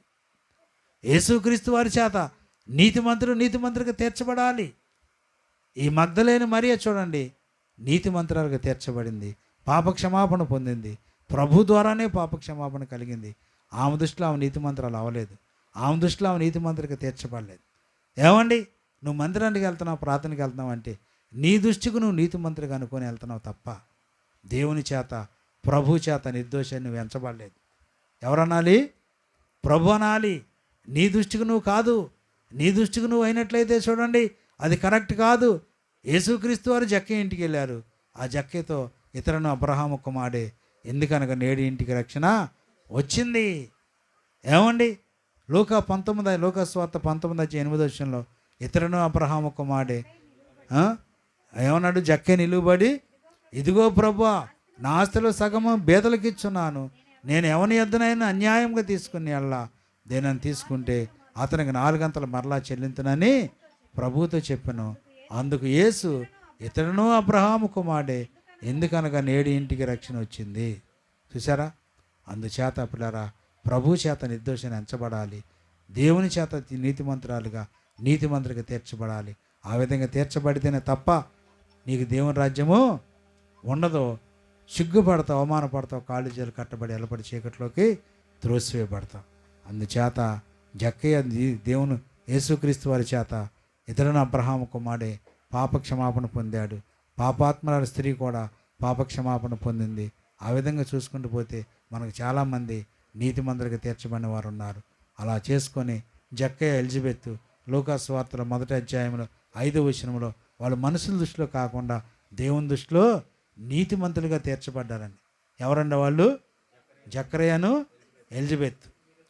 యేసుక్రీస్తు వారి చేత నీతిమంతులుగా తీర్చబడాలి. ఈ మగ్దలేని మరియ చూడండి, నీతిమంతురాలుగా తీర్చబడింది, పాపక్షమాపణ పొందింది, ప్రభు ద్వారానే పాపక్షమాపణ కలిగింది. ఆమె దృష్టిలో ఆమె నీతిమంతురాలు అవ్వలేదు, ఆమె దృష్టిలో ఆమె నీతిమంతుడిగా తీర్చబడలేదు. ఏమండి? నువ్వు మందిరానికి వెళ్తున్నావు, ప్రార్థనకి వెళ్తున్నావు అంటే నీ దృష్టికి నువ్వు నీతిమంతుడిగా అనుకొని వెళ్తున్నావు తప్ప దేవుని చేత, ప్రభు చేత నిర్దోషాన్ని నువ్వు ఎంచబడలేదు. ఎవరనాలి? ప్రభు అనాలి. నీ దృష్టికి నువ్వు కాదు. నీ దృష్టికి నువ్వు అయినట్లయితే చూడండి, అది కరెక్ట్ కాదు. యేసుక్రీస్తు వారు జక్కే ఇంటికి వెళ్ళారు. ఆ జక్కేతో ఇతరులను అబ్రహాము కుమారుడే, ఎందుకనగా నేడి ఇంటికి రక్షణ వచ్చింది. ఏమండి? లోకా స్వార్త 19:8 ఇతరును అబ్రహాము కుమారుడే ఏమన్నాడు? జక్కే నిలువబడి, ఇదిగో ప్రభువా, నా ఆస్తిలో సగము బేదలకు ఇచ్చున్నాను, నేను ఎవని యొద్దనైనా అన్యాయంగా తీసుకుని అల్లా దేనని తీసుకుంటే అతనికి 4 గంటలు మరలా చెల్లించునని ప్రభువుతో చెప్పాను. అందుకు యేసు, ఇతడును అబ్రహాము కుమారుడే, ఎందుకనగా నేడి ఇంటికి రక్షణ వచ్చింది. చూసారా? అందుచేత పిల్లరా, ప్రభు చేత నిర్దోషాన్ని ఎంచబడాలి, దేవుని చేత నీతిమంతులుగా తీర్చబడాలి. ఆ విధంగా తీర్చబడితేనే తప్ప నీకు దేవుని రాజ్యము ఉండదు. సిగ్గుపడతావు, అవమానపడతావు, కాళ్ళు చేలు కట్టబడి ఎలబడి చీకట్లోకి త్రోసివేయబడతావు. అందుచేత జక్కయ్య దేవుని యేసుక్రీస్తు వారి చేత ఇతరులను అబ్రహాము కుమారుడే పాపక్షమాపణ పొందాడు. పాపాత్మల స్త్రీ కూడా పాపక్షమాపణ పొందింది. ఆ విధంగా చూసుకుంటూ పోతే మనకు చాలామంది నీతిమంతులుగా తీర్చబడిన వారు ఉన్నారు. అలా చేసుకొని జక్కయ్య, ఎలిజబెత్ లూకాసు వార్తల 1వ అధ్యాయంలో 5వ వచనంలో వాళ్ళు మనుషుల దృష్టిలో కాకుండా దేవుని దృష్టిలో నీతిమంతులుగా తీర్చబడ్డారండి. ఎవరండి వాళ్ళు? జక్కయ్యను, ఎలిజబెత్.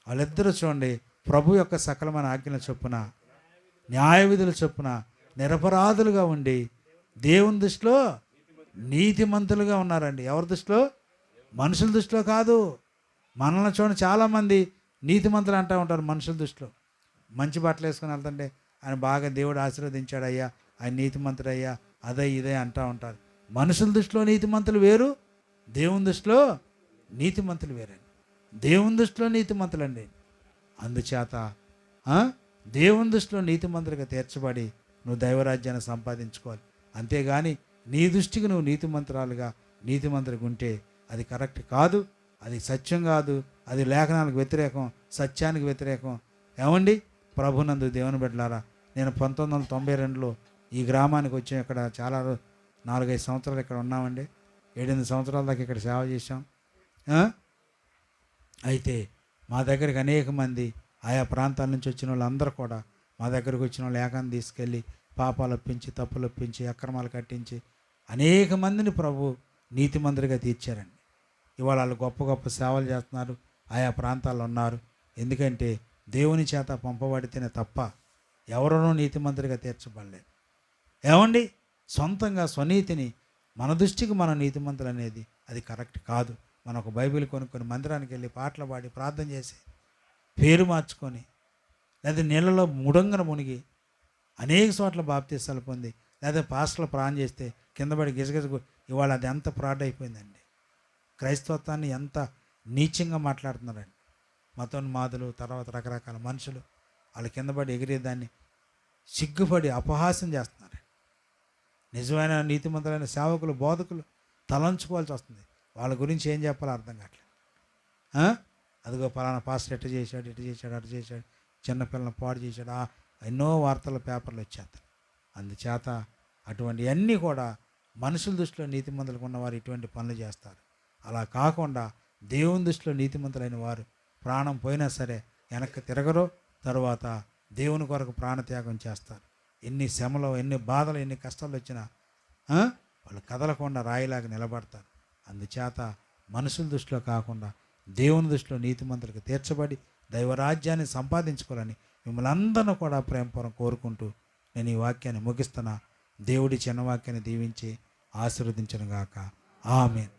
వాళ్ళిద్దరూ చూడండి, ప్రభు యొక్క సకలమైన ఆజ్ఞల చొప్పున, న్యాయ విధుల చొప్పున నిరపరాధులుగా ఉండి దేవుని దృష్టిలో నీతిమంతులుగా ఉన్నారండి. ఎవరి దృష్టిలో? మనుషుల దృష్టిలో కాదు. మనల్ని చూడండి, చాలామంది నీతిమంతులు అంటూ ఉంటారు మనుషుల దృష్టిలో. మంచి బట్టలు వేసుకొని వెళ్తుంటే ఆయన బాగా దేవుడు ఆశీర్వదించాడు అయ్యా, ఆయన నీతిమంతుడు అయ్యా, అదే ఇదే అంటూ ఉంటారు. మనుషుల దృష్టిలో నీతిమంతులు వేరు, దేవుని దృష్టిలో నీతిమంతులు వేరండి. దేవుని దృష్టిలో నీతిమంతులండి. అందుచేత దేవుని దృష్టిలో నీతిమంతులుగా తీర్చబడి నువ్వు దైవరాజ్యాన్ని సంపాదించుకోవాలి. అంతేగాని నీ దృష్టికి నువ్వు నీతిమంతులుగా ఉంటే అది కరెక్ట్ కాదు, అది సత్యం కాదు, అది లేఖనాలకు వ్యతిరేకం, సత్యానికి వ్యతిరేకం. ఏమండి ప్రభునందు దేవుని బిడ్డలారా, నేను 1992లో ఈ గ్రామానికి వచ్చాం. ఇక్కడ చాలా 4-5 సంవత్సరాలు ఇక్కడ ఉన్నామండి. 7-8 సంవత్సరాల దాకా ఇక్కడ సేవ చేశాం. అయితే మా దగ్గరికి అనేక మంది ఆయా ప్రాంతాల నుంచి వచ్చిన వాళ్ళందరూ కూడా మా దగ్గరకు వచ్చిన వాళ్ళు ఏకాన్ని తీసుకెళ్ళి పాపాలు ఒప్పించి, తప్పులు ఒప్పించి, అక్రమాలు కట్టించి అనేక మందిని ప్రభు నీతిమంతులుగా తీర్చారండి. ఇవాళ వాళ్ళు గొప్ప గొప్ప సేవలు చేస్తున్నారు, ఆయా ప్రాంతాల్లో ఉన్నారు. ఎందుకంటే దేవుని చేత పంపబడితేనే తప్ప ఎవరనూ నీతిమంతులుగా తీర్చబడలేదు. ఏమండి సొంతంగా స్వనీతిని మన దృష్టికి మనం నీతిమంతులు అనేది అది కరెక్ట్ కాదు. మనం ఒక బైబిల్ కొనుక్కొని మందిరానికి వెళ్ళి పాటలు పాడి ప్రార్థన చేసి పేరు మార్చుకొని లేదా నీళ్ళలో ముడంగన మునిగి అనేక చోట్ల బాప్తీసాలు పొంది లేదా పాస్టర్లు ప్రాణం చేస్తే కింద పడి గిజగిజగు ఇవాళ అది ఎంత ఫ్రాడ్ అయిపోయిందండి. క్రైస్తవత్వాన్ని ఎంత నీచంగా మాట్లాడుతున్నారండి. మతోన్మాదులు, తర్వాత రకరకాల మనుషులు వాళ్ళ కింద పడి ఎగిరేదాన్ని సిగ్గుపడి అపహాస్యం చేస్తున్నారు. నిజమైన నీతిమంతులైన సేవకులు, బోధకులు తలంచుకోవాల్సి వస్తుంది. వాళ్ళ గురించి ఏం చెప్పాలో అర్థం కావట్లేదు. అదిగో పలానా పాస్టర్ ఎట్ట చేశాడు, అటు చేశాడు, చిన్నపిల్లలను పాడు చేశాడు, ఎన్నో వార్తల పేపర్లు వచ్చేస్తారు. అందుచేత అటువంటివన్నీ కూడా మనుషుల దృష్టిలో నీతిమంతులకు ఉన్నవారు ఇటువంటి పనులు చేస్తారు. అలా కాకుండా దేవుని దృష్టిలో నీతిమంతులైన వారు ప్రాణం పోయినా సరే వెనక్కి తిరగరు. తరువాత దేవుని కొరకు ప్రాణత్యాగం చేస్తారు. ఎన్ని శ్రమలు, ఎన్ని బాధలు, ఎన్ని కష్టాలు వచ్చినా వాళ్ళు కదలకుండా రాయిలాగా నిలబడతారు. అందుచేత మనుషుల దృష్టిలో కాకుండా దేవుని దృష్టిలో నీతిమంతులకు తీర్చబడి దైవరాజ్యాన్ని సంపాదించుకోవాలని మిమ్మల్ని అందరినీ కూడా ప్రేమపూర్వకం కోరుకుంటూ నేను ఈ వాక్యాన్ని ముగిస్తున్నా. దేవుడి చిన్న వాక్యాన్ని దీవించి ఆశీర్వదించును గాక. ఆమేన్.